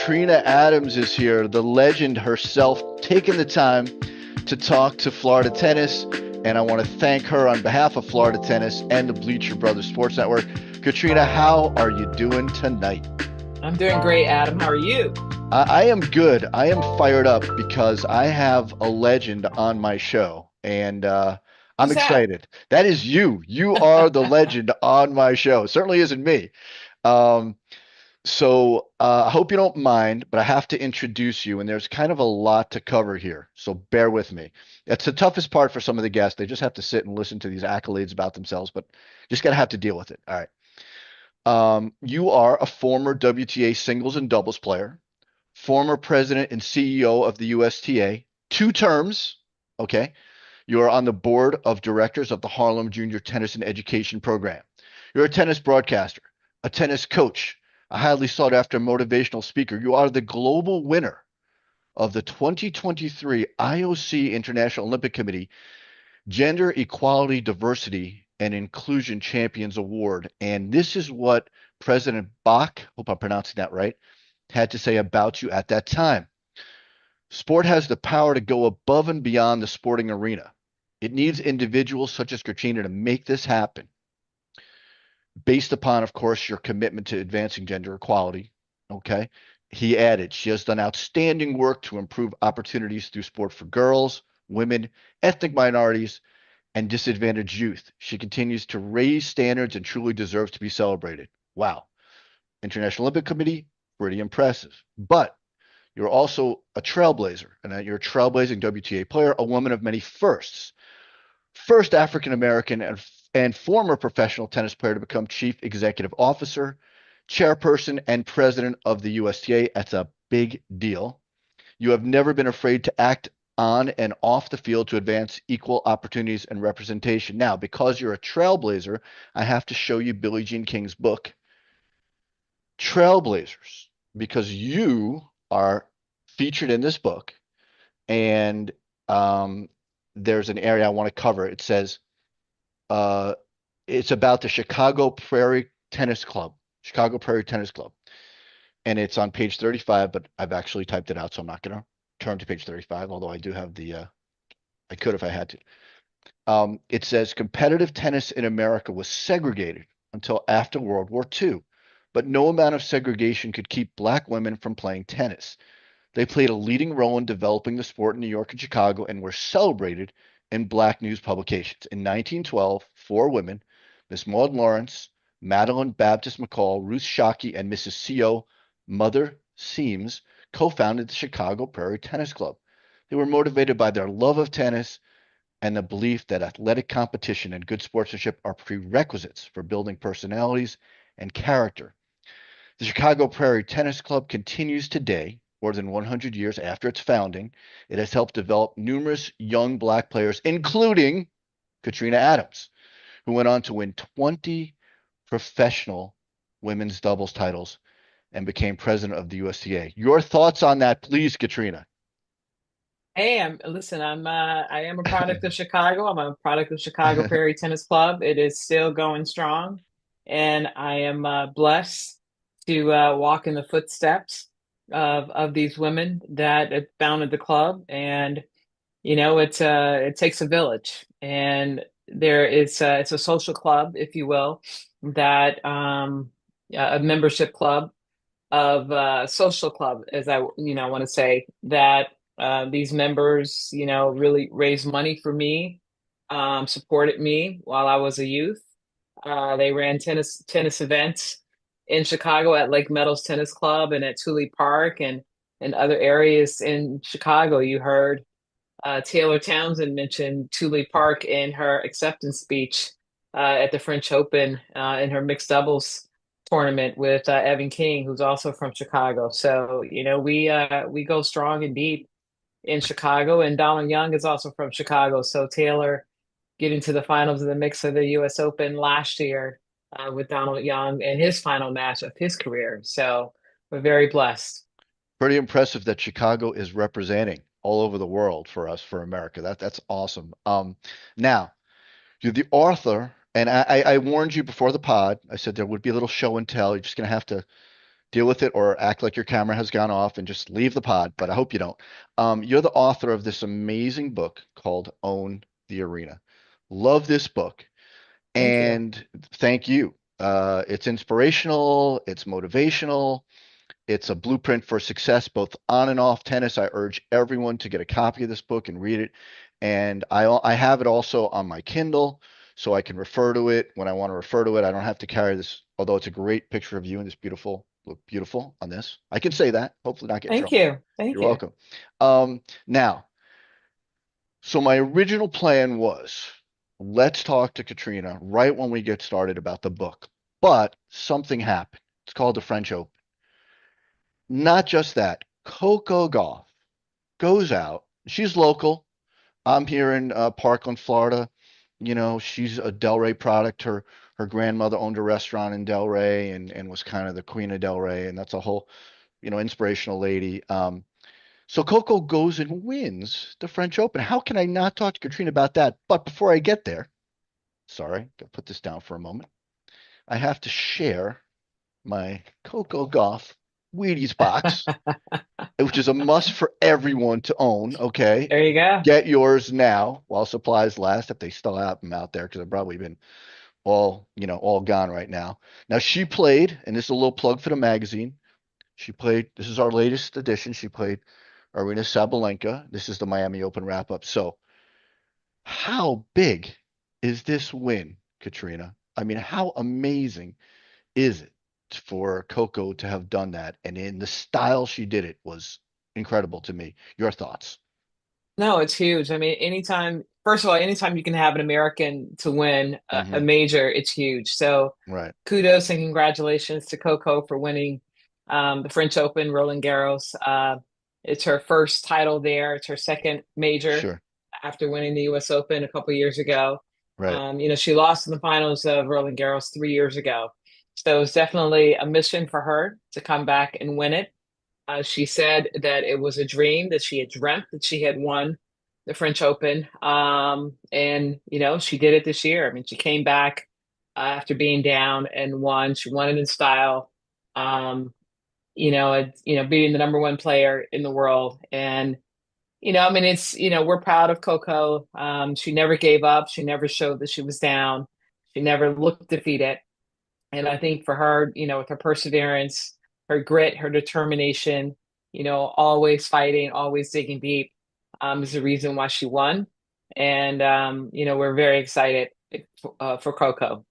Katrina Adams is here, the legend herself, taking the time to talk to Florida Tennis. And I want to thank her on behalf of Florida Tennis and the Bleacher Brothers Sports Network. Katrina, how are you doing tonight? I'm doing great, Adam. How are you? I am good. I am fired up because I have a legend on my show, and I'm Who's that? excited. That is you. You are the legend on my show. It certainly isn't me. Um, I hope you don't mind, but I have to introduce you, and there's kind of a lot to cover here. So bear with me. It's the toughest part for some of the guests. They just have to sit and listen to these accolades about themselves, but just gotta have to deal with it. All right. You are a former WTA singles and doubles player, former president and CEO of the USTA, two terms. Okay. You are on the board of directors of the Harlem Junior Tennis and Education Program. You're a tennis broadcaster, a tennis coach, a highly sought after motivational speaker. You are the global winner of the 2023 IOC International Olympic Committee Gender Equality, Diversity, and Inclusion Champions Award. And this is what President Bach, hope I'm pronouncing that right, had to say about you at that time. Sport has the power to go above and beyond the sporting arena. It needs individuals such as Katrina to make this happen, based upon, of course, your commitment to advancing gender equality. Okay. He added, she has done outstanding work to improve opportunities through sport for girls, women, ethnic minorities, and disadvantaged youth. She continues to raise standards and truly deserves to be celebrated. Wow. International Olympic Committee, pretty impressive. But you're also a trailblazer, and you're a trailblazing WTA player, a woman of many firsts. First African American and former professional tennis player to become chief executive officer, chairperson, and president of the USTA. That's a big deal. You have never been afraid to act on and off the field to advance equal opportunities and representation. Now, because you're a trailblazer, I have to show you Billie Jean King's book, Trailblazers, because you are featured in this book. And there's an area I want to cover. It says, uh, it's about the Chicago Prairie Tennis Club. And it's on page 35, but I've actually typed it out, so I'm not going to turn to page 35, although I do have I could if I had to. It says competitive tennis in America was segregated until after World War II, but no amount of segregation could keep black women from playing tennis. They played a leading role in developing the sport in New York and Chicago and were celebrated in black news publications. In 1912, four women, Miss Maud Lawrence, Madeline Baptist McCall, Ruth Shockey, and Mrs. C.O. Mother Seams, co-founded the Chicago Prairie Tennis Club. They were motivated by their love of tennis and the belief that athletic competition and good sportsmanship are prerequisites for building personalities and character. The Chicago Prairie Tennis Club continues today, more than 100 years after its founding. It has helped develop numerous young black players, including Katrina Adams, who went on to win 20 professional women's doubles titles and became president of the USTA. Your thoughts on that, please, Katrina? Hey, I am a product of Chicago. I'm a product of Chicago Prairie Tennis Club. It is still going strong, and I am blessed to walk in the footsteps of these women that have founded the club. And it takes a village, and it's a social club, if you will, that a membership club of social club, as I want to say that these members really raised money for me, supported me while I was a youth. They ran tennis events in Chicago at Lake Meadows Tennis Club and at Thule Park and other areas in Chicago. You heard Taylor Townsend mention Thule Park in her acceptance speech at the French Open in her mixed doubles tournament with Evan King, who's also from Chicago. So, we go strong and deep in Chicago, and Donald Young is also from Chicago. So Taylor getting to the finals of the mix of the US Open last year with Donald Young in his final match of his career. So we're very blessed. Pretty impressive that Chicago is representing all over the world for us, for America. That's awesome. Now you're the author, and I warned you before the pod. I said there would be a little show and tell. You're just gonna have to deal with it or act like your camera has gone off and just leave the pod, but I hope you don't. You're the author of this amazing book called Own the Arena. Love this book. Thank you. And thank you. It's inspirational, it's motivational, it's a blueprint for success both on and off tennis. I urge everyone to get a copy of this book and read it. And I have it also on my Kindle, so I can refer to it when I want to refer to it. I don't have to carry this, although it's a great picture of you and this beautiful, look beautiful on this. I can say that, hopefully not get in Thank trouble. you. Thank You're you. welcome. Now, so my original plan was let's talk to Katrina right when we get started about the book. But something happened. It's called the French Open. Not just that, Coco Gauff goes out. She's local. I'm here in Parkland, Florida. You know, she's a Delray product. Her grandmother owned a restaurant in Delray and was kind of the queen of Delray, and that's a whole, inspirational lady. So Coco goes and wins the French Open. How can I not talk to Katrina about that? But before I get there, sorry, gotta put this down for a moment. I have to share my Coco Gauff Wheaties box, which is a must for everyone to own. Okay. There you go. Get yours now while supplies last, if they still have them out there, because they've probably been all gone right now. Now she played, and this is a little plug for the magazine. She played, this is our latest edition. She played Arena Sabalenka. This is the Miami Open wrap up. So, how big is this win, Katrina? I mean, how amazing is it for Coco to have done that? And in the style she did it was incredible to me. Your thoughts? No, it's huge. I mean, first of all, anytime you can have an American to win a Hmm. major, it's huge. So Right. kudos and congratulations to Coco for winning the French Open, Roland Garros. It's her first title there. It's her second major Sure. after winning the US Open a couple years ago. Right. She lost in the finals of Roland Garros 3 years ago. So it's definitely a mission for her to come back and win it. She said that it was a dream that she had dreamt that she had won the French Open. And she did it this year. I mean, she came back after being down and won. She won it in style. Beating the number one player in the world. And, I mean, we're proud of Coco. She never gave up. She never showed that she was down. She never looked defeated. And I think for her, with her perseverance, her grit, her determination, always fighting, always digging deep, is the reason why she won. And we're very excited for Coco.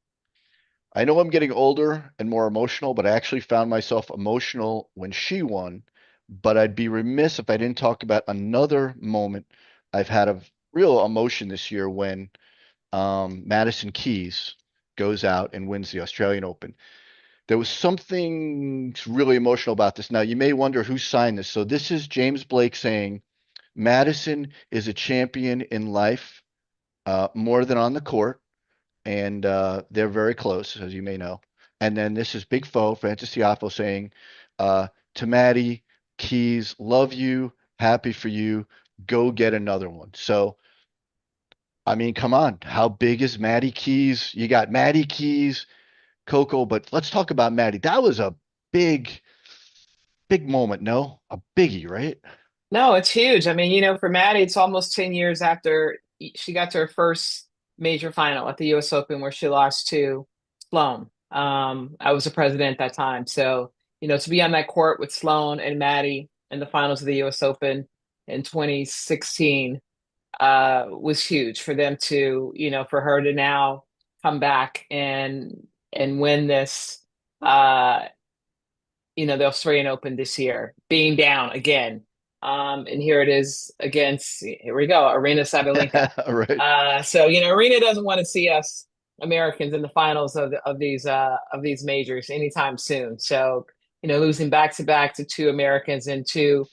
I know I'm getting older and more emotional, but I actually found myself emotional when she won. But I'd be remiss if I didn't talk about another moment I've had of real emotion this year when Madison Keys goes out and wins the Australian Open. There was something really emotional about this. Now, you may wonder who signed this. So, this is James Blake saying Madison is a champion in life, more than on the court, and they're very close, as you may know. And then this is Big Foe, Francis Tiafoe, saying to Maddie Keys, love you, happy for you, go get another one. So, I mean, come on, how big is Maddie Keys? You got Maddie Keys, Coco, but let's talk about Maddie. That was a big, big moment, no? A biggie, right? No, it's huge. I mean, for Maddie, it's almost 10 years after she got to her first major final at the US Open where she lost to Sloane. I was the president at that time. So, to be on that court with Sloane and Maddie in the finals of the US Open in 2016 was huge for them to, for her to now come back and win this uh the Australian Open this year, being down again. And here it is against, here we go, Arena Sabalenka. Right. So Arena doesn't want to see us Americans in the finals of these majors anytime soon. So losing back to back to two Americans and two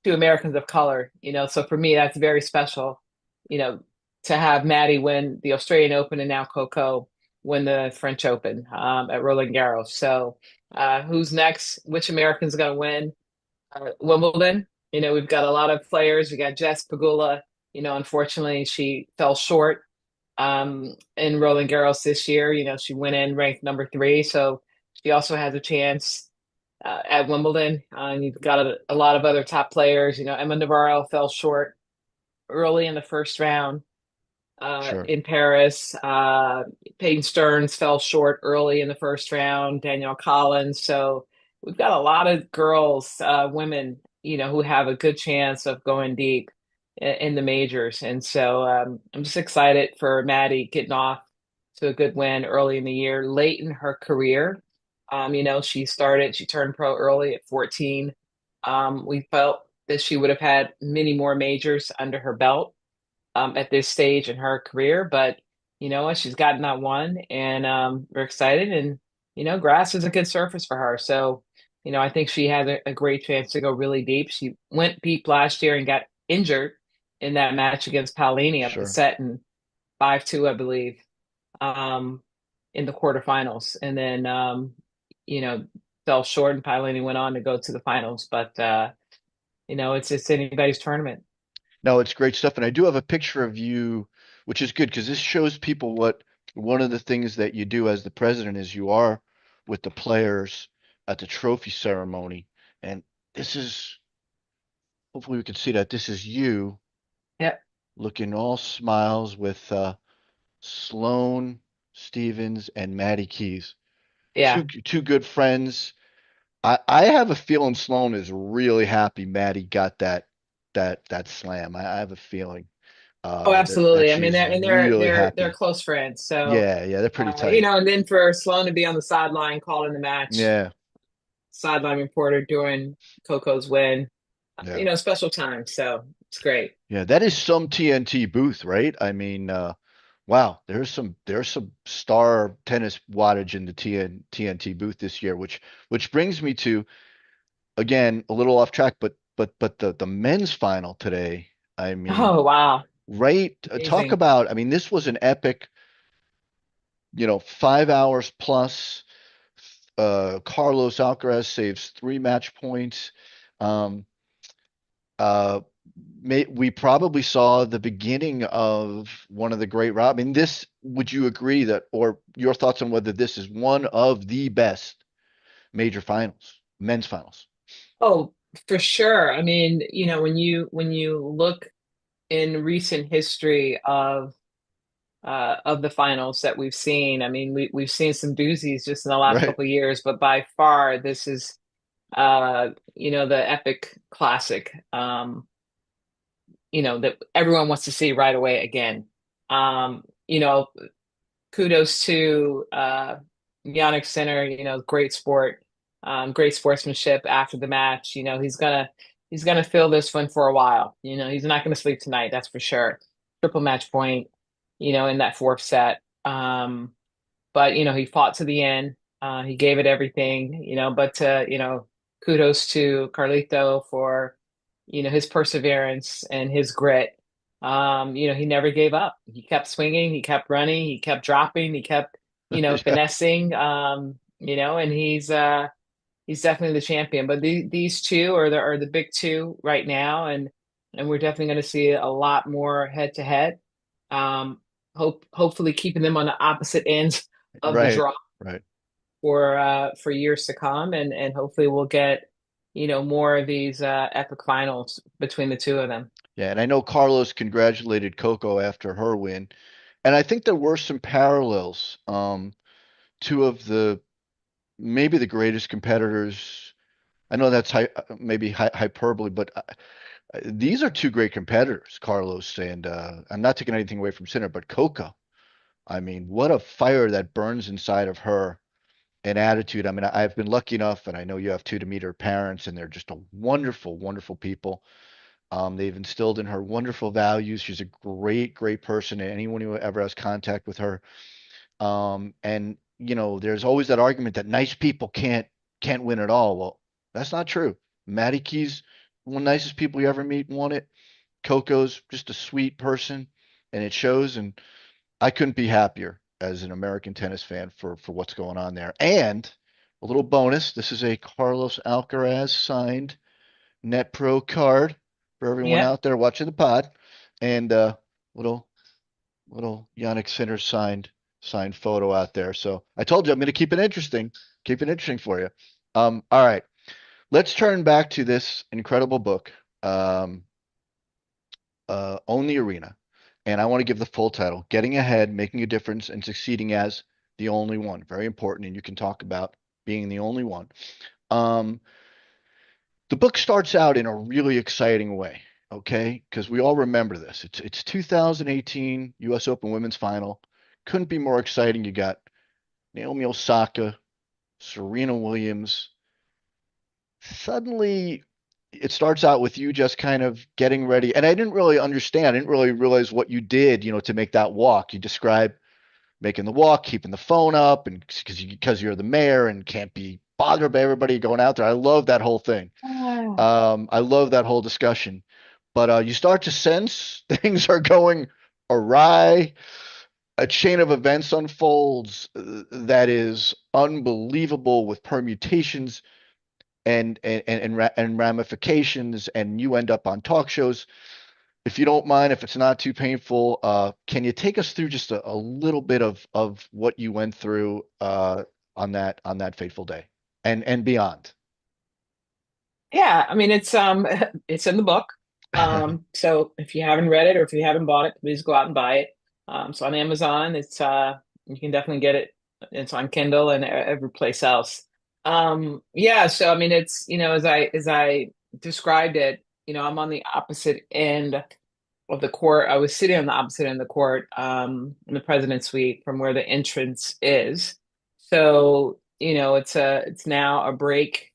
Americans of color. So for me that's very special. You know, to have Maddie win the Australian Open and now Coco win the French Open at Roland Garros. So who's next? Which American's going to win Wimbledon? We've got a lot of players. We got Jess Pagula. Unfortunately, she fell short in Roland Garros this year. She went in ranked number 3, so she also has a chance at Wimbledon. You've got a lot of other top players. Emma Navarro fell short early in the first round Sure. in Paris. Peyton Stearns fell short early in the first round. Danielle Collins. So we've got a lot of girls, women, who have a good chance of going deep in the majors. And so I'm just excited for Maddie getting off to a good win early in the year, late in her career. She turned pro early at 14. We felt that she would have had many more majors under her belt at this stage in her career. But you know what? She's gotten that one, and we're excited. And grass is a good surface for her. So, I think she has a great chance to go really deep. She went deep last year and got injured in that match against Paolini up the Sure. set in 5-2, I believe, um, in the quarterfinals, and then you know fell short, and Paolini went on to go to the finals. But it's anybody's tournament. No, it's great stuff. And I do have a picture of you, which is good because this shows people what one of the things that you do as the president is you are with the players at the trophy ceremony. And this is, hopefully we can see that this is you Yeah, looking all smiles with Sloane Stevens and Maddie Keys. yeah. Two good friends. I have a feeling Sloane is really happy Maddie got that slam. I have a feeling Oh, that absolutely. I mean, she's they're really they're happy. close friends. So, Yeah, they're pretty tight. and then for Sloan to be on the sideline calling the match, Yeah, sideline reporter during Coco's win, yeah, special time. So it's great. yeah. That is some TNT booth, right? I mean, wow, there's some star tennis wattage in the TNT booth this year, which brings me to again a little off track, but the men's final today. I mean, Oh, wow. right? Talk Amazing. about. I mean, this was an epic, 5 hours plus. Carlos Alcaraz saves three match points. Um, uh, we probably saw the beginning of one of the great round. I mean, this, would you agree that, or your thoughts on whether this is one of the best major finals, men's finals? Oh, for sure. I mean, when you look in recent history of the finals that we've seen, I mean, we've seen some doozies just in the last Right. couple of years, but by far this is the epic classic, that everyone wants to see right away again. Um, you know, Kudos to Yannick Sinner, great sportsmanship after the match. He's gonna feel this one for a while. He's not gonna sleep tonight, that's for sure. Triple match point, in that fourth set. But he fought to the end. He gave it everything, but kudos to Carlito for his perseverance and his grit. He never gave up. He kept swinging, he kept running, he kept dropping, he kept Yeah. finessing. And he's definitely the champion. But these two are the big two right now, and we're definitely going to see a lot more head to head. Um, hopefully keeping them on the opposite ends of the Right. draw Right. for years to come, and hopefully we'll get more of these epic finals between the two of them. Yeah. And I know Carlos congratulated Coco after her win. And I think there were some parallels. Two of the maybe the greatest competitors. I know that's maybe hyperbole, but these are two great competitors, Carlos and I'm not taking anything away from Sinner, but Coco. I mean, what a fire that burns inside of her and attitude. I mean, I've been lucky enough, and I know you have too, to meet her parents, and they're just a wonderful, wonderful people. They've instilled in her wonderful values. She's a great, great person, and anyone who ever has contact with her. And there's always that argument that nice people can't win at all. Well, that's not true. Maddie Key's one of the nicest people you ever meet won it. Coco's just a sweet person, and it shows. And I couldn't be happier as an American tennis fan for what's going on there. And a little bonus, this is a Carlos Alcaraz signed Net Pro card for everyone Yeah. out there watching the pod, and little little Yannick Sinner signed photo out there. So I told you I'm going to keep it interesting for you. All right. let's turn back to this incredible book, um, Own the Arena. And I want to give the full title, Getting Ahead, Making a Difference, and Succeeding as the Only One. Very important. And you can talk about being the only one. Um, the book starts out in a really exciting way, okay? Because we all remember this. It's 2018 U.S. Open Women's Final. Couldn't be more exciting. You got Naomi Osaka, Serena Williams. Suddenly, it starts out with you just kind of getting ready. And I didn't really understand. I didn't really realize what you did, to make that walk. You describe making the walk, keeping the phone up, and because you're the mayor and can't be bothered by everybody going out there. I love that whole thing. Ah. I love that whole discussion. But you start to sense things are going awry. A chain of events unfolds that is unbelievable with permutations and ramifications, and you end up on talk shows. If you don't mind, if it's not too painful, can you take us through just a little bit of what you went through on that fateful day and beyond? Yeah, I mean it's in the book. So if you haven't read it or if you haven't bought it, please go out and buy it. So on Amazon, it's you can definitely get it. It's on Kindle and every place else. Yeah, so I mean it's as I described it, I'm on the opposite end of the court. I was sitting on the opposite end of the court, in the president's suite from where the entrance is. So, it's now a break,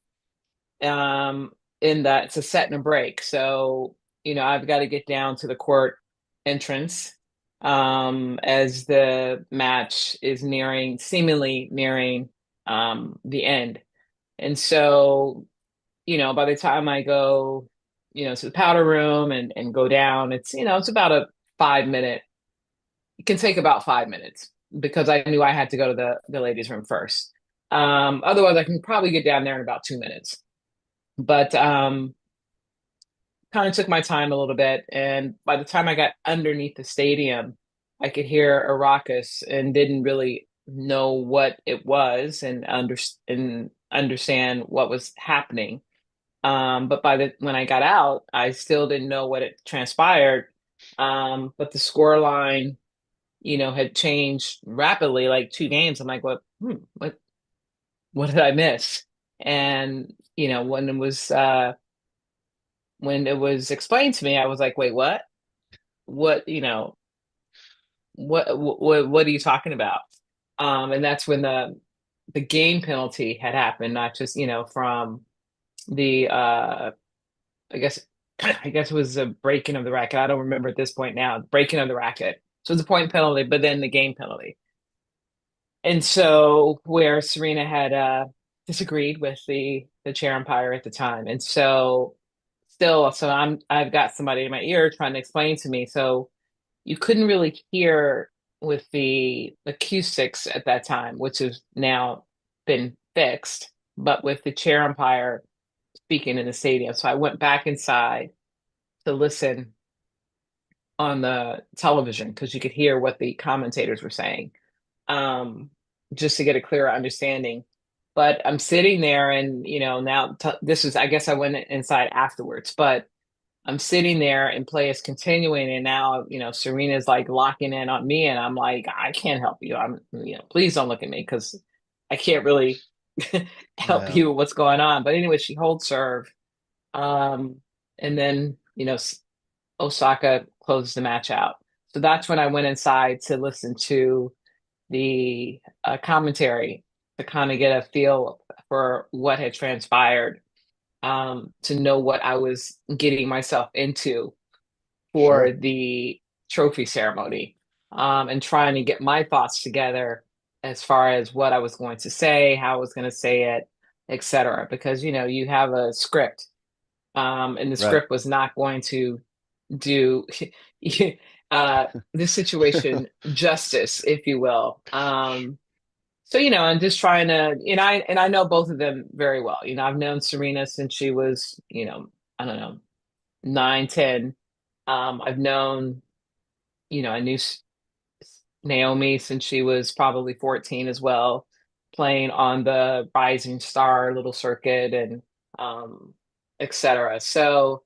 um, in that it's a set and a break. So, I've got to get down to the court entrance, as the match is seemingly nearing, the end. And so, by the time I go, to the powder room and go down, it's about a 5 minute, it can take about 5 minutes because I knew I had to go to the ladies' room first. Otherwise I can probably get down there in about 2 minutes. But kind of took my time a little bit. And by the time I got underneath the stadium, I could hear a raucous and didn't really know what it was and understand what was happening. But by the when I got out, I still didn't know what had transpired. But the score line, had changed rapidly, like two games. I'm like, what did I miss? And, when it was explained to me, I was like, wait, what? What, what are you talking about? And that's when the game penalty had happened, not just, from the I guess I guess it was a breaking of the racket. I don't remember at this point now. Breaking of the racket. So it was a point penalty, but then the game penalty. And so where Serena had disagreed with the chair umpire at the time. And so still, so I've got somebody in my ear trying to explain to me. So you couldn't really hear with the acoustics at that time, which has now been fixed, but with the chair umpire speaking in the stadium. So I went back inside to listen on the television because you could hear what the commentators were saying, um, just to get a clearer understanding. But I'm sitting there, and now this is, I guess I went inside afterwards, but I'm sitting there and play is continuing, and now Serena's like locking in on me, and I'm like, I can't help you. Please don't look at me because I can't really help Yeah, you with what's going on. But anyway, she holds serve, um, and then Osaka closes the match out. So that's when I went inside to listen to the commentary to kind of get a feel for what had transpired, to know what I was getting myself into for sure. the trophy ceremony, and trying to get my thoughts together as far as what I was going to say, how I was going to say it, etc. Because you have a script, and the Right. script was not going to do this situation justice, if you will. So and just trying to, and I know both of them very well. I've known Serena since she was, I don't know, 9, 10. I've known, I knew Naomi since she was probably 14 as well, playing on the Rising Star little circuit, and um, etc. So,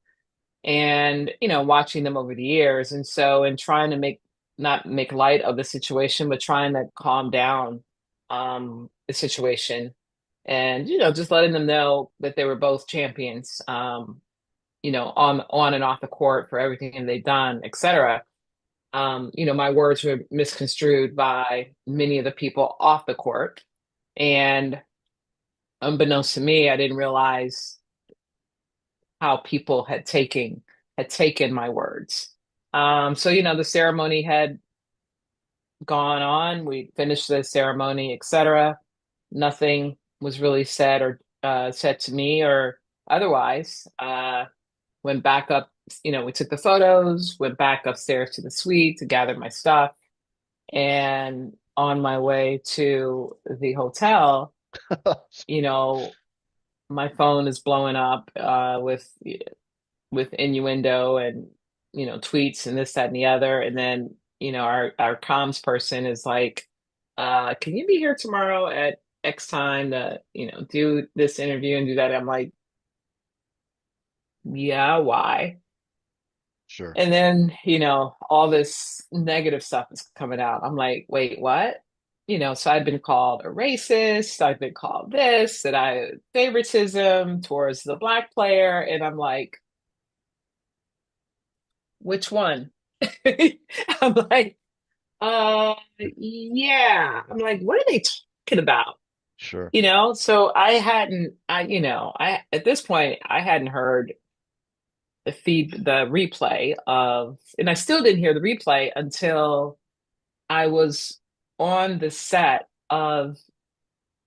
and watching them over the years, and so, and trying to not make light of the situation, but trying to calm down the situation, and just letting them know that they were both champions, on and off the court for everything they've done, etc. My words were misconstrued by many of the people off the court. And unbeknownst to me, I didn't realize how people had taken my words. So the ceremony had gone on. We finished the ceremony, etc. Nothing was really said or said to me or otherwise. Went back up, we took the photos, went back upstairs to the suite to gather my stuff. And on my way to the hotel, you know, my phone is blowing up with innuendo and tweets and this, that, and the other. And then our comms person is like, "Can you be here tomorrow at X time to do this interview and do that?" I'm like, "Yeah, why?" Sure. And then, all this negative stuff is coming out. I'm like, wait, what? So I've been called a racist. I've been called this, that I favoritism towards the black player. And I'm like, which one? I'm like, yeah. I'm like, what are they talking about? Sure. So at this point, I hadn't heard the replay of, and I still didn't hear the replay until I was on the set of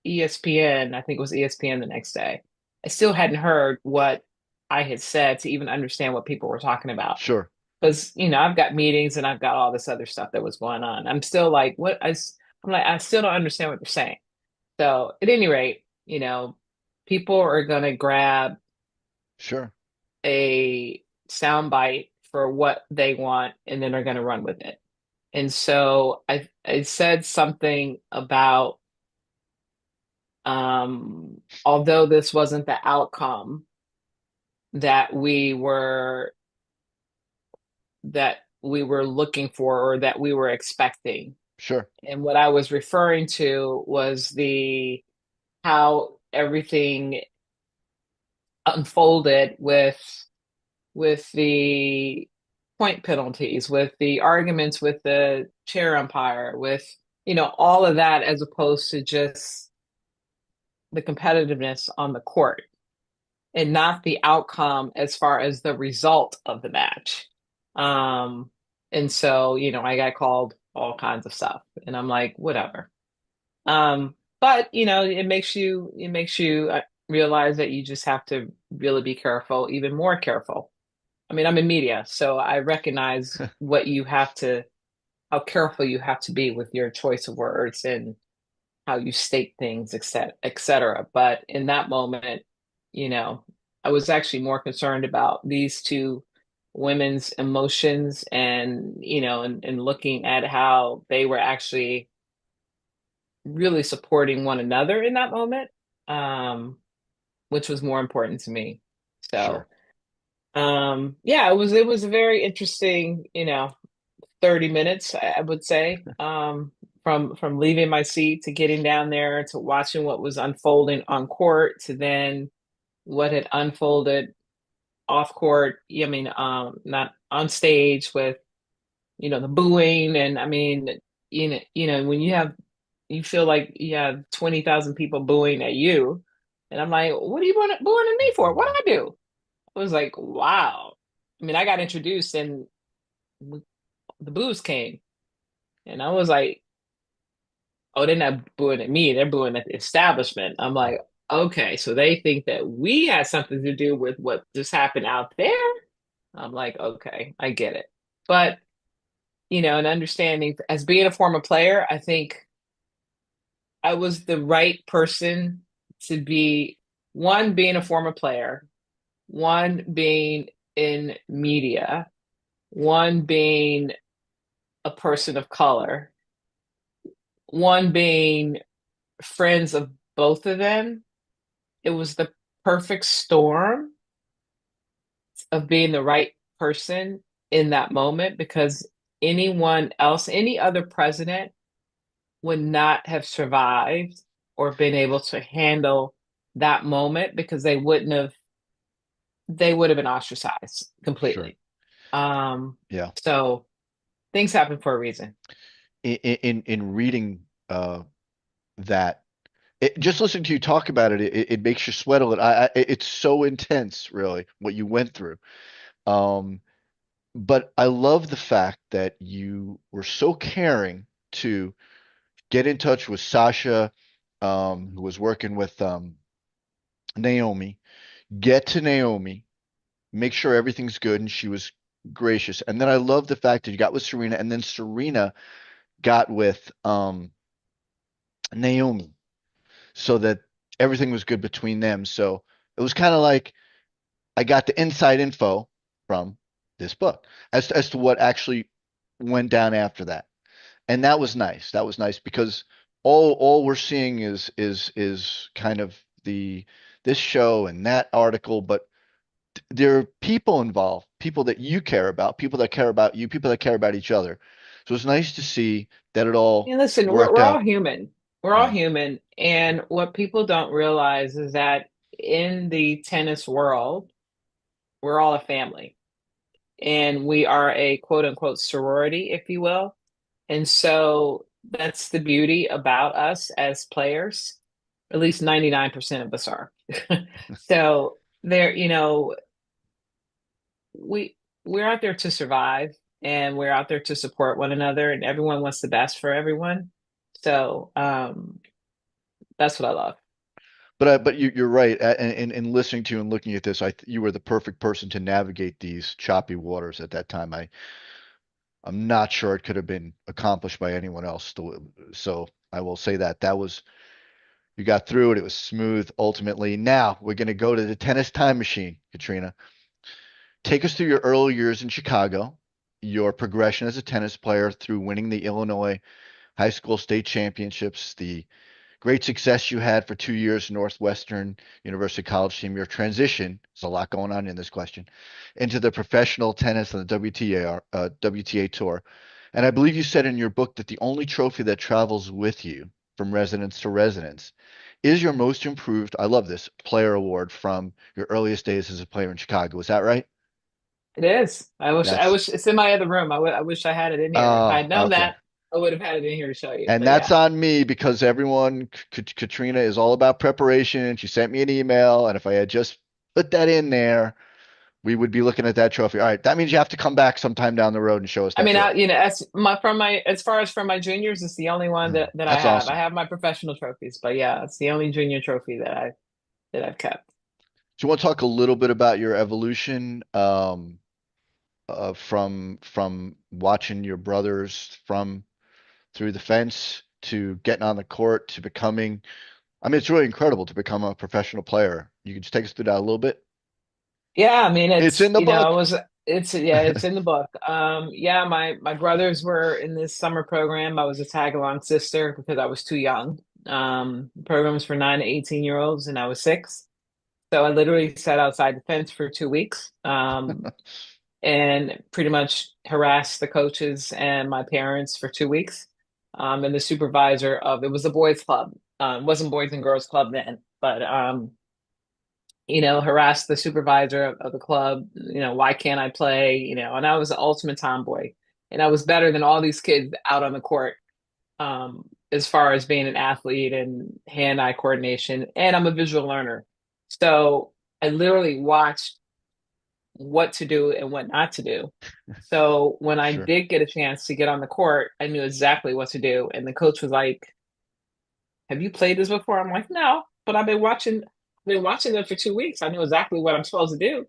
ESPN. I think it was ESPN the next day. I still hadn't heard what I had said to even understand what people were talking about. Sure. Because, I've got meetings and I've got all this other stuff that was going on. I'm still like, I'm like, I still don't understand what they're saying. So at any rate, people are going to grab Sure. a soundbite for what they want and then are going to run with it. And so I said something about although this wasn't the outcome that we were that we were looking for or that we were expecting. Sure. And what I was referring to was the how everything unfolded with the point penalties, with the arguments with the chair umpire, with all of that, as opposed to just the competitiveness on the court and not the outcome as far as the result of the match. Um, and so, I got called all kinds of stuff, and I'm like, whatever. But it makes you realize that you just have to really be careful, even more careful. I mean, I'm in media, so I recognize how careful you have to be with your choice of words and how you state things, et cetera. But in that moment, you know, I was actually more concerned about these two women's emotions and, and looking at how they were actually really supporting one another in that moment, which was more important to me. So, Sure. yeah, it was a very interesting, 30 minutes, I would say, from leaving my seat to getting down there to watching what was unfolding on court to then what had unfolded off court. I mean, not on stage with, the booing. And I mean, when you feel like you have 20,000 people booing at you. And I'm like, what are you booing at me for? What did I do? I was like, wow. I mean, I got introduced and the boos came. And I was like, oh, they're not booing at me, they're booing at the establishment. I'm like, okay, so they think that we had something to do with what just happened out there. I'm like, okay, I get it. But, and understanding as being a former player, I think I was the right person to be one, being a former player, one, being in media, one, being a person of color, one, being friends of both of them. It was the perfect storm of being the right person in that moment because anyone else, any other president would not have survived or been able to handle that moment because they would have been ostracized Sure. completely. Um, Yeah. so things happen for a reason. In reading that, just listening to you talk about it, it makes you sweat a little. It's so intense, really, what you went through. Um, but I love the fact that you were so caring to get in touch with Sasha, who was working with Naomi, get to Naomi, make sure everything's good, and she was gracious. And then I love the fact that you got with Serena, and then Serena got with Naomi, so that everything was good between them. So it was kind of like I got the inside info from this book as to what actually went down after that. And that was nice. That was nice because all we're seeing is kind of the this show and that article, but there are people involved, people that you care about, people that care about you, people that care about each other. So it's nice to see that it all And listen, worked we're all out. human. We're all Yeah, human. And what people don't realize is that in the tennis world, we're all a family. And we are a quote unquote sorority, if you will. And so that's the beauty about us as players. At least 99% of us are. So there, we we're out there to survive and we're out there to support one another and everyone wants the best for everyone. So that's what I love. but you're right. And listening to you and looking at this, you were the perfect person to navigate these choppy waters at that time. I'm not sure it could have been accomplished by anyone else. So I will say that you got through it. It was smooth ultimately. Now we're going to go to the tennis time machine, Katrina. Take us through your early years in Chicago, your progression as a tennis player through winning the Illinois high school state championships, the great success you had for 2 years Northwestern University college team, your transition, there's a lot going on in this question, into the professional tennis and the WTA tour. And I believe you said in your book that the only trophy that travels with you from residence to residence is your most improved, I love this, player award from your earliest days as a player in Chicago. Is that right? It is. I That's, wish it's in my other room. I wish I had it in here. If I had known okay. that, I would have had it in here to show you. And But that's yeah. on me because everyone, Katrina is all about preparation. She sent me an email, and if I had just put that in there, we would be looking at that trophy. All right, that means you have to come back sometime down the road and show us I that mean, trophy. as far as from my juniors, it's the only one that I That's have. I awesome. have my professional trophies, but yeah, it's the only junior trophy that I've kept. So you want to talk a little bit about your evolution from watching your brothers from through the fence to getting on the court to becoming. I mean, it's really incredible to become a professional player. You can just take us through that a little bit. Yeah, I mean It's it's in the book. it's yeah, it's in the book. Yeah, my brothers were in this summer program. I was a tag along sister because I was too young. The program was for 9 to 18-year-olds and I was 6. So I literally sat outside the fence for 2 weeks, and pretty much harassed the coaches and my parents for 2 weeks. And the supervisor of it was a boys club. It wasn't boys and girls club then, but harassed the supervisor of the club, why can't I play? And I was the ultimate tomboy. And I was better than all these kids out on the court, as far as being an athlete and hand-eye coordination. And I'm a visual learner. So I literally watched what to do and what not to do. So when I Sure. did get a chance to get on the court, I knew exactly what to do. And the coach was like, "Have you played this before?" I'm like, "No, but I've been watching them for 2 weeks. I knew exactly what I'm supposed to do."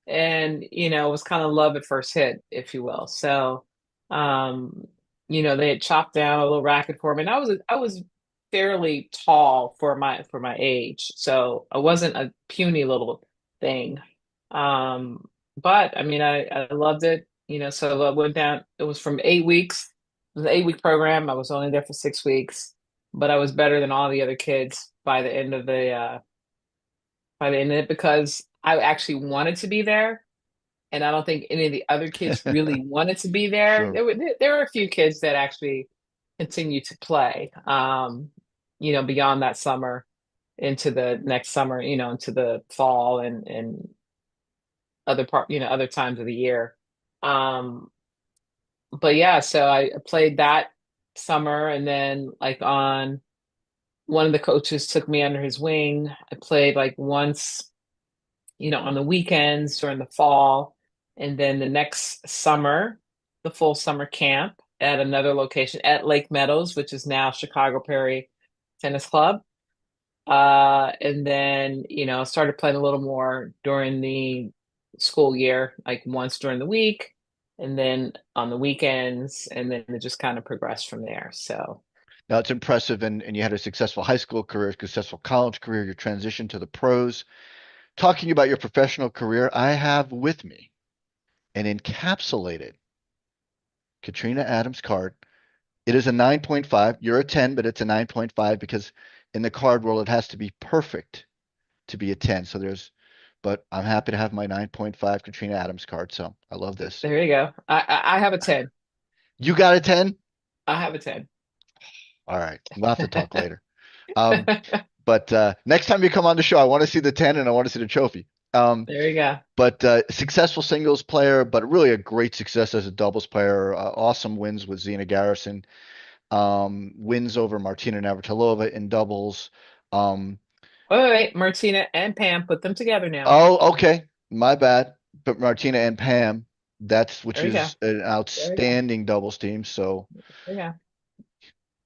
And, it was kind of love at first hit, if you will. So, um, they had chopped down a little racket for me. And I was fairly tall for my age. So I wasn't a puny little thing. Um, but I mean, I loved it. So I went down, it was from 8 weeks. It was an 8-week program. I was only there for 6 weeks, but I was better than all the other kids by the end of by the end of it because I actually wanted to be there. And I don't think any of the other kids really wanted to be there. Sure. There were a few kids that actually continued to play, beyond that summer into the next summer, into the fall and other times of the year. Um, but yeah, so I played that summer, and then like on one of the coaches took me under his wing. I played like once, on the weekends during the fall, and then the next summer, the full summer camp at another location at Lake Meadows, which is now Chicago Perry Tennis Club. And then, started playing a little more during the school year, like once during the week, and then on the weekends, and then it just kind of progressed from there. So Now it's impressive, and you had a successful high school career, successful college career, your transition to the pros. Talking about your professional career, I have with me an encapsulated Katrina Adams card. It is a 9.5. You're a 10, but it's a 9.5 because in the card world, it has to be perfect to be a 10. But I'm happy to have my 9.5 Katrina Adams card. So I love this. there you go. I have a 10. You got a 10? I have a 10. All right. We'll have to talk later. Um, but next time you come on the show, I want to see the 10 and I want to see the trophy. Um, There you go. but successful singles player, but really a great success as a doubles player. Awesome wins with Zina Garrison. Wins over Martina Navratilova in doubles. Um, Wait. Martina and Pam, put them together now. oh, okay. My bad. But Martina and Pam, which There you go. is an There you go. outstanding doubles team. So There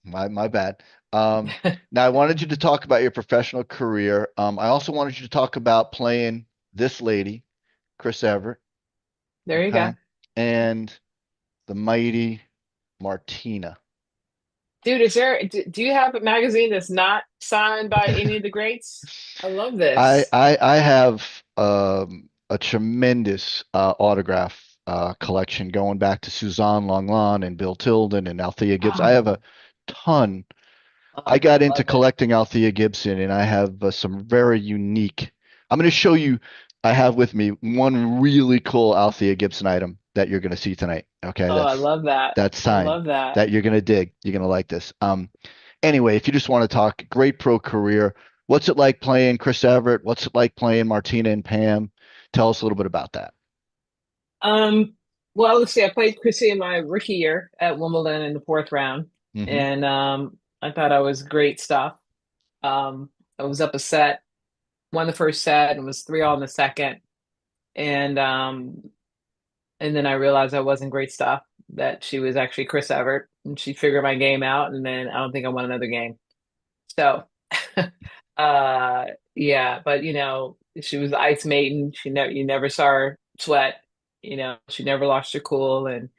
my bad. you go. Now I wanted you to talk about your professional career. I also wanted you to talk about playing this lady, Chris Everett, There you okay, go. and the mighty Martina. Dude, do you have a magazine that's not signed by any of the greats? I love I this. I, I have a tremendous autograph collection going back to Suzanne Lenglen and Bill Tilden and Althea Gibbs. I have a Oh, ton. I oh, I got into love it. collecting Althea Gibson, and I have some very unique. I'm going to show you. I have with me one really cool Althea Gibson item that you're going to see tonight. Okay, Oh, I love that. that's I signed. love that. That you're going to dig. You're going to like this. Anyway, if you just want to talk, great pro career. What's it like playing Chris Everett? What's it like playing Martina and Pam? Tell us a little bit about that. Um, well, let's see. I played Chrissy in my rookie year at Wimbledon in the fourth round, Hmm. and I thought I was great stuff. I was up a set, won the first set, and was 3-all in the second, and then I realized I wasn't great stuff. That she was actually Chris Everett, and she figured my game out, and then I don't think I won another game. So, uh, yeah, but she was the ice maiden. You never saw her sweat. She never lost her cool, and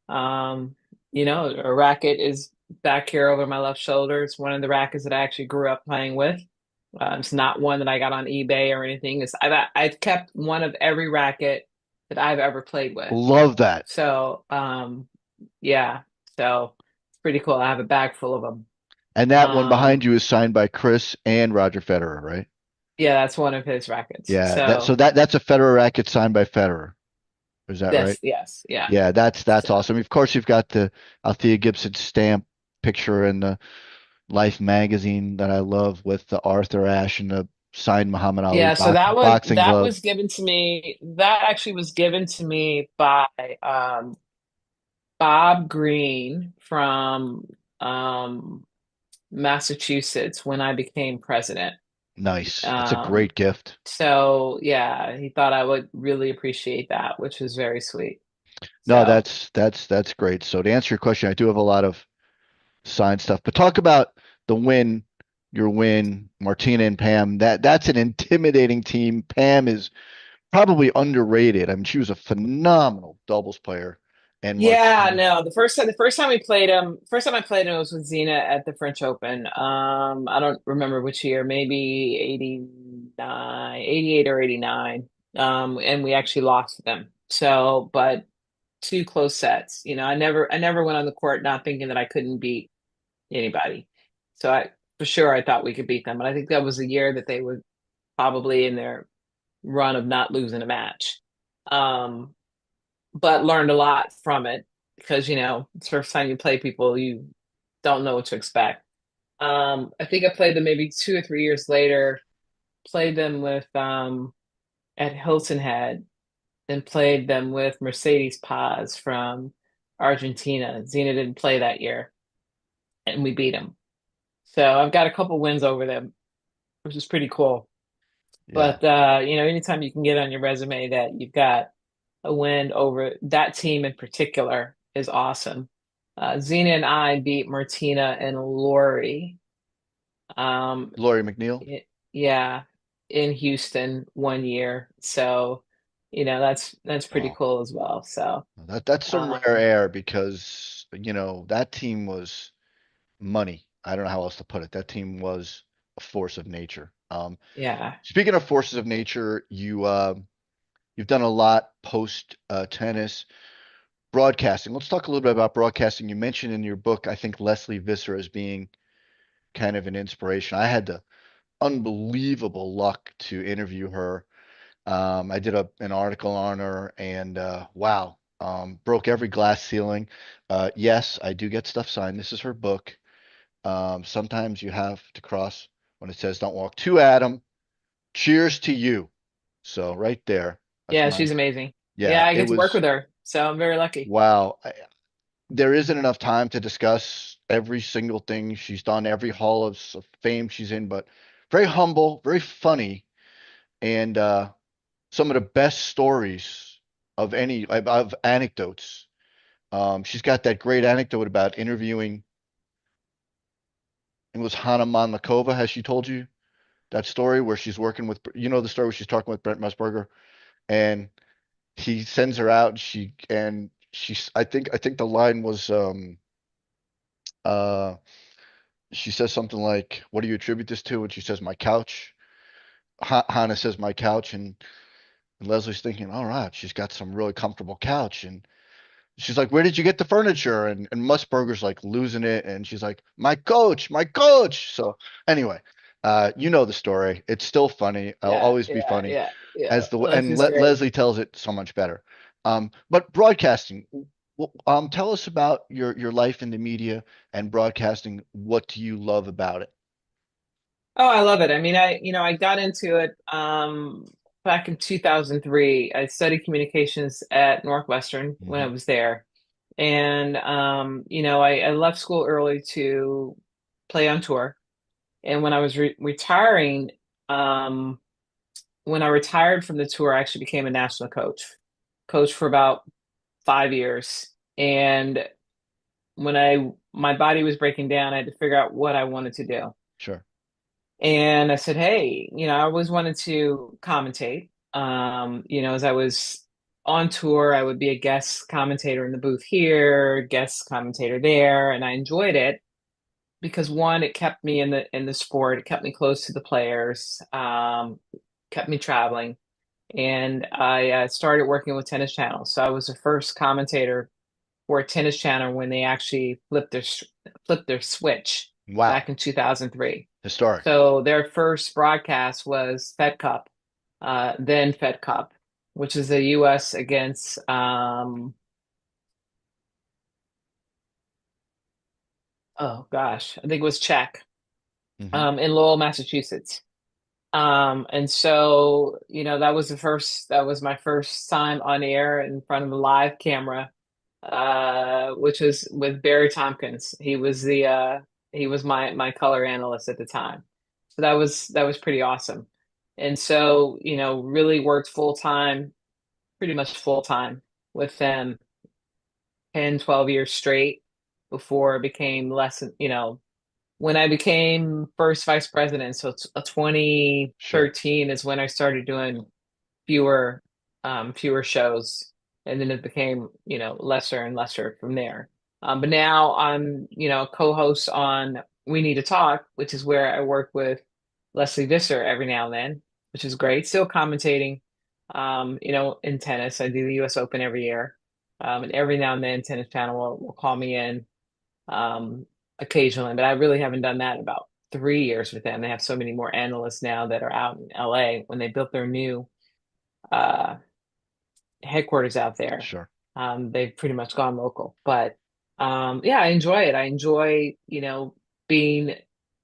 um, her racket is back here over my left shoulder. It's one of the rackets that I actually grew up playing with. It's not one that I got on eBay or anything. I've kept one of every racket that I've ever played with. Love that. So, yeah, so it's pretty cool. I have a bag full of them. And that one behind Um, you is signed by Chris and Roger Federer, right? yeah, that's one of his rackets. Yeah, So, that's a Federer racket signed by Federer. Is that right? yes, yeah. Yeah, that's So, awesome. Of course, you've got the Althea Gibson stamp picture in the Life magazine that I love with the Arthur Ashe and the signed Muhammad Ali yeah, so boxing that glove. was given to me. That actually was given to me by Bob Green from um, Massachusetts when I became president. Nice. That's a Um, great gift. so yeah, he thought I would really appreciate that, which was very sweet. No, So that's great. So to answer your question, I do have a lot of signed stuff, but talk about the win, your win, Martina and Pam. That's an intimidating team. Pam is probably underrated. I mean, she was a phenomenal doubles player, and yeah, Martina. no, the first time I played him was with Zena at the French Open. I don't remember which year, maybe 89, 88 or 89. And we actually lost them. So, but two close sets. I never went on the court not thinking that I couldn't beat anybody. So for sure I thought we could beat them. But I think that was the year that they would probably in their run of not losing a match. Um, but learned a lot from it because, it's the first time you play people, you don't know what to expect. I think I played them maybe 2 or 3 years later, played them with at Hilton Head and played them with Mercedes Paz from Argentina. Zena didn't play that year and we beat them. So I've got a couple wins over them, which is pretty cool. Yeah. But anytime you can get on your resume that you've got a win over that team in particular is awesome. Zena and I beat Martina and Lori. Um, Lori McNeil. yeah, in Houston one year. So, that's pretty Oh, cool as well. So, that's some rare um, air because, that team was money. I don't know how else to put it. That team was a force of nature. yeah. Speaking of forces of nature, you've done a lot post tennis broadcasting. Let's talk a little bit about broadcasting. You mentioned in your book, I think Leslie Visser as being kind of an inspiration. I had the unbelievable luck to interview her. I did an article on her, and wow, broke every glass ceiling. Yes, I do get stuff signed. This is her book. Sometimes you have to cross when it says "Don't walk to Adam." Cheers to you. So right there, that's Yeah, my she's amazing. Yeah, yeah. I It get to work was with her. So I'm very lucky. wow. There isn't enough time to discuss every single thing she's done, every hall of fame she's in, but very humble, very funny, and some of the best stories of anecdotes. She's got that great anecdote about interviewing. It was Hannah Monlakova. Has she told you that story where she's working with, the story where she's talking with Brent Musburger, and he sends her out. She's, I think the line was, uh, she says something like, "What do you attribute this to?" And she says, "My couch." Hannah says, "My couch," and Leslie's thinking, "All right, she's got some really comfortable couch." And she's like, "Where did you get the furniture?" And Musburger's like losing it, and she's like, "My coach, my coach." So anyway, you know the story. It's still funny. I'll Yeah, always be yeah, funny yeah, yeah. as the and Leslie's great. Leslie tells it so much better. But broadcasting, tell us about your life in the media and broadcasting. What do you love about it? Oh, I love it. I mean, I got into it back in 2003. I studied communications at Northwestern when I Hmm. was there. And I left school early to play on tour. And when I was retiring, um, when I retired from the tour, I actually became a national coach for about 5 years. And when my body was breaking down, I had to figure out what I wanted to do. Sure, And I said, hey, I always wanted to commentate. As I was on tour, I would be a guest commentator in the booth here, guest commentator there, and I enjoyed it because one, it kept me in the sport, it kept me close to the players, kept me traveling, and I started working with Tennis Channel. So I was the first commentator for a Tennis Channel when they actually flipped their switch wow, back in 2003. historic. So their first broadcast was Fed Cup, then Fed Cup, which is the U.S. against oh gosh, I think it was Czech, Hmm. in Lowell, Massachusetts. And so, that was my first time on air in front of a live camera, which was with Barry Tompkins. He was my color analyst at the time. So that was pretty awesome. And so, really worked full time, pretty much full time with them 10, 12 years straight before it became less, when I became first vice president, so Sure, 2013 is when I started doing fewer fewer shows, and then it became, lesser and lesser from there. But now I'm, co-host on We Need to Talk, which is where I work with Leslie Visser every now and then, which is great. Still commentating, in tennis. I do the US Open every year. And every now and then Tennis Channel will call me in, um, occasionally, but I really haven't done that in about 3 years with them. They have so many more analysts now that are out in LA. When they built their new uh, headquarters out there, Sure. they've pretty much gone local. But yeah, I enjoy it. I enjoy, being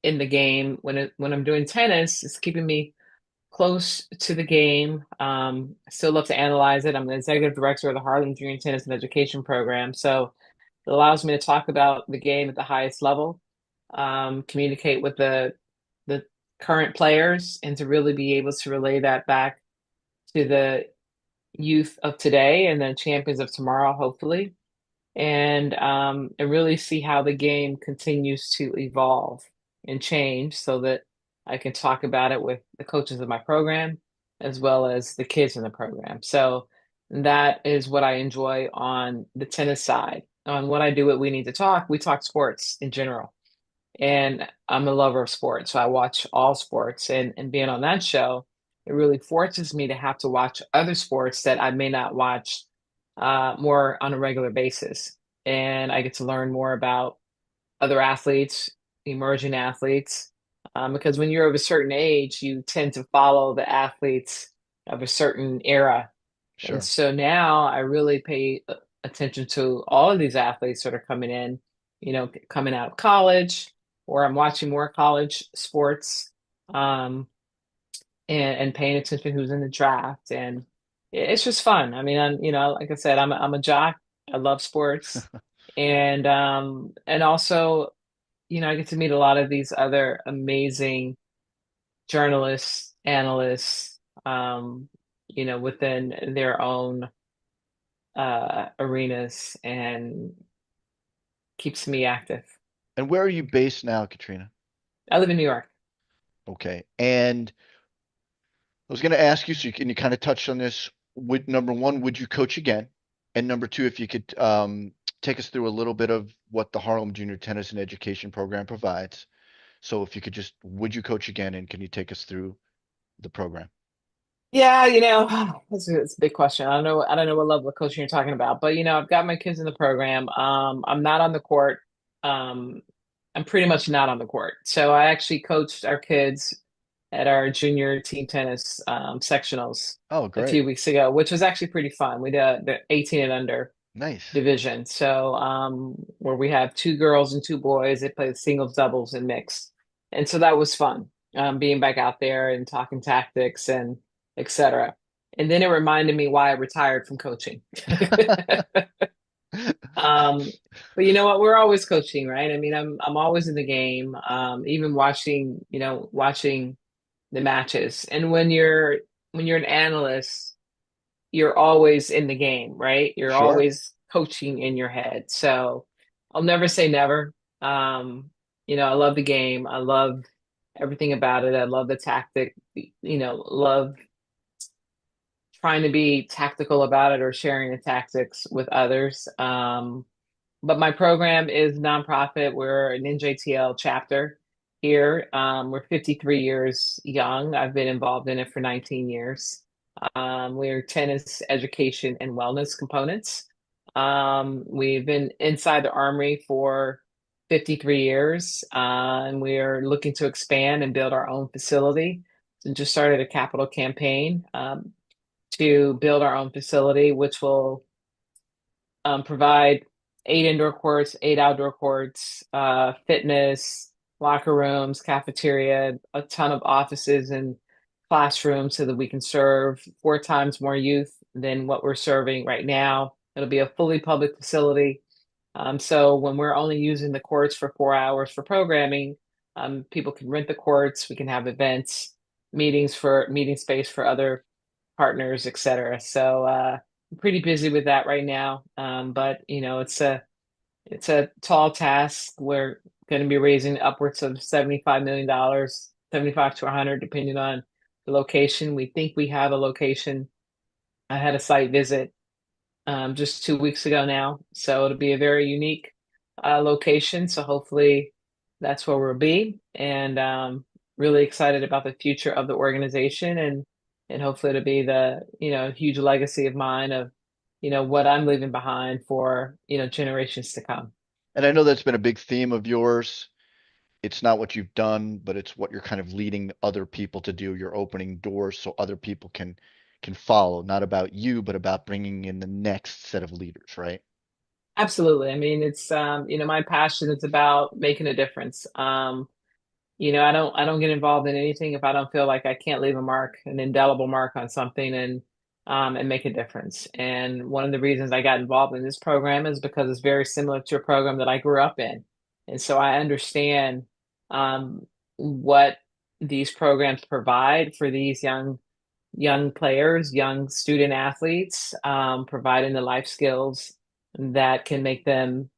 in the game when I'm doing tennis. It's keeping me close to the game. I still love to analyze it. I'm the executive director of the Harlem Junior Tennis and Education Program, so it allows me to talk about the game at the highest level, communicate with the current players, and to really be able to relay that back to the youth of today and the champions of tomorrow, hopefully, and really see how the game continues to evolve and change so that I can talk about it with the coaches of my program as well as the kids in the program. So that is what I enjoy on the tennis side. On what I do at We Need to Talk, we talk sports in general. And I'm a lover of sports, so I watch all sports. And being on that show, it really forces me to have to watch other sports that I may not watch more on a regular basis. And I get to learn more about other athletes, emerging athletes, because when you're of a certain age, you tend to follow the athletes of a certain era. And Sure. so now I really pay attention to all of these athletes that are coming in, coming out of college, or I'm watching more college sports. And paying attention who's in the draft, and it's just fun. I mean, like I said, I'm a jock. I love sports, and also, I get to meet a lot of these other amazing journalists, analysts, within their own arenas, and keeps me active. And where are you based now, Katrina? I live in New York. Okay. And I was going to ask you, so you kind of touched on this. Would number one, would you coach again? And number two, if you could take us through a little bit of what the Harlem Junior Tennis and Education Program provides. So if you could just, would you coach again, and can you take us through the program? Yeah, that's a big question. I don't know what level of coaching you're talking about, but I've got my kids in the program. I'm not on the court. Um, I'm pretty much not on the court. So I actually coached our kids at our junior team tennis sectionals Oh, a great. few weeks ago, which was actually pretty fun. We did the 18 and under Nice. division. So where we have two girls and two boys, they play singles, doubles, and mixed. And so that was fun, being back out there and talking tactics and etc. And then it reminded me why I retired from coaching. Um, but you know what? We're always coaching, right? I mean, I'm always in the game, even watching the matches. And when you're an analyst, you're always in the game, right? You're Sure. always coaching in your head. So I'll never say never. I love the game. I love everything about it. I love the tactic, love trying to be tactical about it or sharing the tactics with others. But my program is nonprofit. We're an NJTL chapter here. We're 53 years young. I've been involved in it for 19 years. We're tennis education and wellness components. We've been inside the Armory for 53 years, and we're looking to expand and build our own facility. So just started a capital campaign to build our own facility, which will provide 8 indoor courts, 8 outdoor courts, fitness, locker rooms, cafeteria, a ton of offices and classrooms so that we can serve 4 times more youth than what we're serving right now. It'll be a fully public facility. So when we're only using the courts for 4 hours for programming, people can rent the courts, we can have events, meeting space for other partners, etc. So I'm pretty busy with that right now. But it's a tall task. We're going to be raising upwards of $75 million, 75 to 100, depending on the location. We think we have a location. I had a site visit just 2 weeks ago now, so it'll be a very unique location. So hopefully that's where we'll be, and really excited about the future of the organization, and hopefully it'll be the huge legacy of mine of what I'm leaving behind for generations to come. And I know that's been a big theme of yours it's not what you've done, but it's what you're kind of leading other people to do. You're opening doors so other people can follow, not about you, but about bringing in the next set of leaders, right? Absolutely. I mean, it's my passion is about making a difference. I don't get involved in anything if I don't feel like I can't leave a mark, an indelible mark on something and make a difference. And one of the reasons I got involved in this program is because it's very similar to a program that I grew up in. And so I understand what these programs provide for these young players, young student athletes, providing the life skills that can make them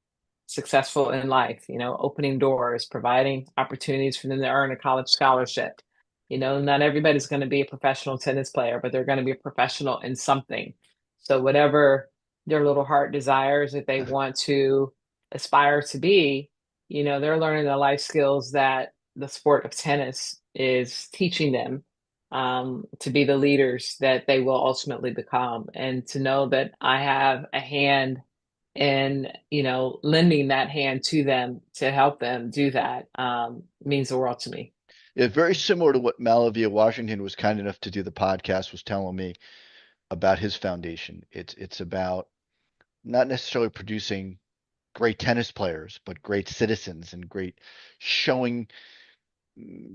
successful in life, opening doors, providing opportunities for them to earn a college scholarship. Not everybody's going to be a professional tennis player, but they're going to be a professional in something. So whatever their little heart desires that they want to aspire to be, they're learning the life skills that the sport of tennis is teaching them to be the leaders that they will ultimately become, and to know that I have a hand in, lending that hand to them to help them do that means the world to me. Yeah, very similar to what Malavia Washington was kind enough to do the podcast was telling me about his foundation. It's about not necessarily producing great tennis players, but great citizens and great showing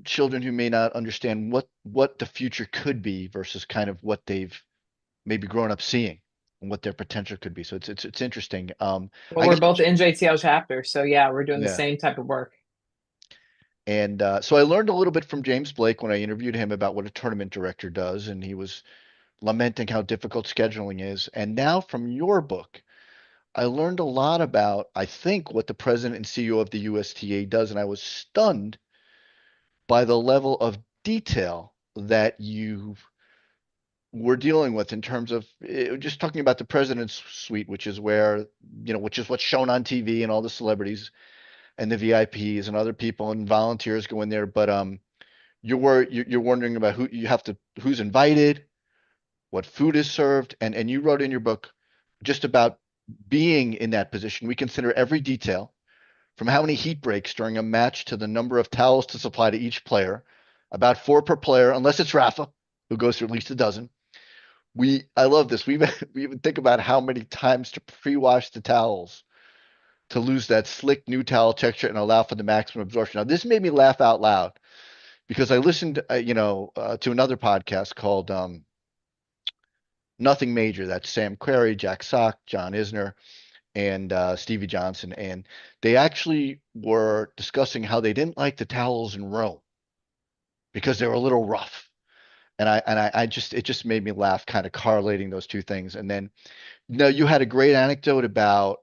children who may not understand what the future could be versus kind of what they've maybe grown up seeing and what their potential could be. So it's interesting. Well, I we're guess both NJTL chapters, so yeah, we're doing the yeah. same type of work. And so I learned a little bit from James Blake when I interviewed him about what a tournament director does, and he was lamenting how difficult scheduling is. And now from your book, I learned a lot about, I think, what the president and CEO of the USTA does, and I was stunned by the level of detail that you were dealing with in terms of just talking about the president's suite, which is where, which is what's shown on TV and all the celebrities and the VIPs and other people and volunteers go in there. But you're wondering about who's invited, what food is served, and you wrote in your book just about being in that position. We consider every detail from how many heat breaks during a match to the number of towels to supply to each player, about four per player, unless it's Rafa, who goes through at least a dozen. I love this. We even think about how many times to pre-wash the towels to lose that slick new towel texture and allow for the maximum absorption. Now, this made me laugh out loud because I listened, to another podcast called Nothing Major. That's Sam Querrey, Jack Sock, John Isner, and Stevie Johnson, and they actually were discussing how they didn't like the towels in Rome because they were a little rough. And I just it just made me laugh, kind of correlating those two things. And then no, you had a great anecdote about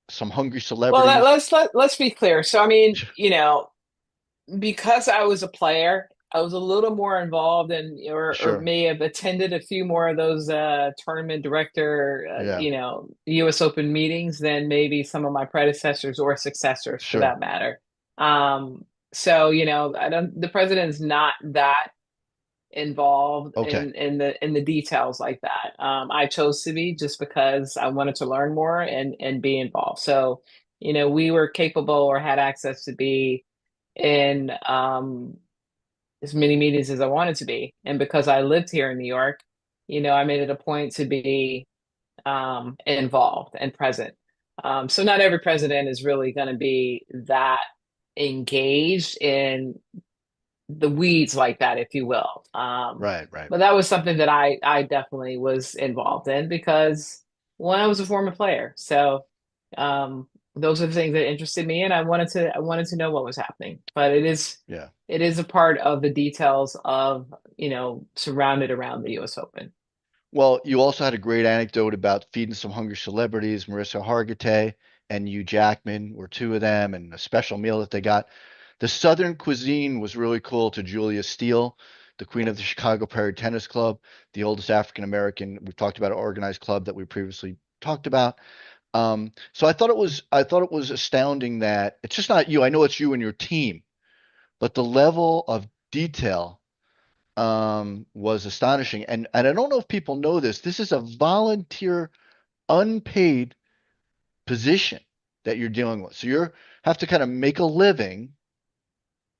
some hungry Well, celebrities. let's be clear. So, I mean, because I was a player, I was a little more involved in, or Sure. may have attended a few more of those tournament director, Yeah. U.S. Open meetings than maybe some of my predecessors or successors, for Sure. that matter. So, I don't. The president's not that involved Okay. in the details like that. I chose to be just because I wanted to learn more and be involved. So, we were capable or had access to be in as many meetings as I wanted to be. And because I lived here in New York, I made it a point to be involved and present. So not every president is really going to be that engaged in the weeds like that, if you will. Right. Right. But that was something that I definitely was involved in because one, I was a former player. So um, those are the things that interested me, and I wanted to know what was happening. But Yeah. it is a part of the details of, surrounded around the US Open. Well, you also had a great anecdote about feeding some hungry celebrities. Marissa Hargitay and Hugh Jackman were two of them, and a special meal that they got. The Southern cuisine was really cool to Julia Steele, the queen of the Chicago Prairie Tennis Club, the oldest African American. We've talked about an organized club that we previously talked about. So I thought it was astounding that it's just not you. I know it's you and your team, but the level of detail was astonishing. And I don't know if people know this. This is a volunteer, unpaid position that you're dealing with. So you have to kind of make a living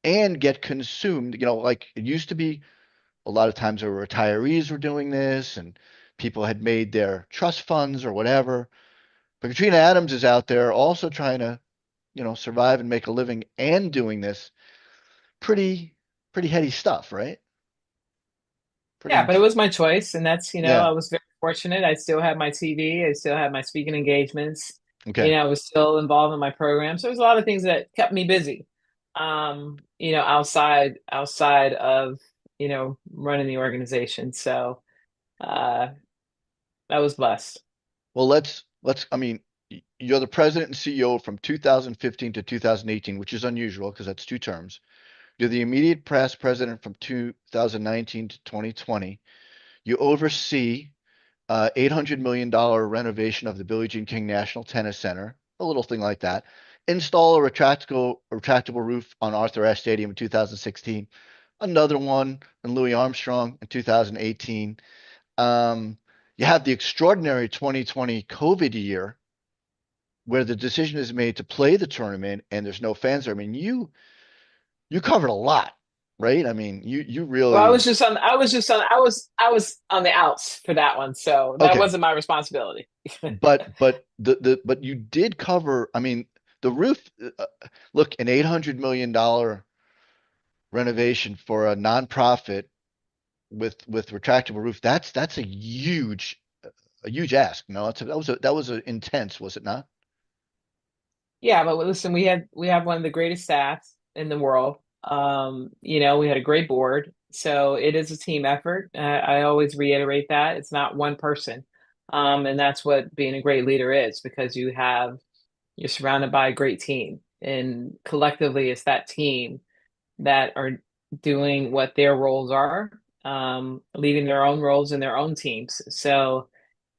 and get consumed. Like it used to be a lot of times where retirees were doing this and people had made their trust funds or whatever. But Katrina Adams is out there also trying to, survive and make a living and doing this pretty, pretty heady stuff, right? Pretty, Yeah, but it was my choice, and that's, yeah. I was very fortunate. I still had my TV, I still had my speaking engagements. Okay. I was still involved in my program. So there's a lot of things that kept me busy. Outside of, running the organization. So uh I was blessed. Well, I mean, you're the president and CEO from 2015 to 2018, which is unusual because that's 2 terms. You're the immediate past president from 2019 to 2020. You oversee $800 million renovation of the Billie Jean King National Tennis Center, a little thing like that. Install a retractable roof on Arthur Ashe Stadium in 2016. Another one in Louis Armstrong in 2018. Um, you have the extraordinary 2020 COVID year where the decision is made to play the tournament and there's no fans there. I mean, you covered a lot, right? I mean, you Well, really I was on the outs for that one, so that okay. wasn't my responsibility. But you did cover. I mean, the roof. Look, an $800 million renovation for a nonprofit with retractable roof. That's a huge ask. No, that was a intense, was it not? Yeah, but listen, we have one of the greatest staffs in the world. We had a great board, so it is a team effort. I always reiterate that it's not one person, and that's what being a great leader is because you're surrounded by a great team, and collectively, it's that team that are doing what their roles are, leading their own roles in their own teams. So,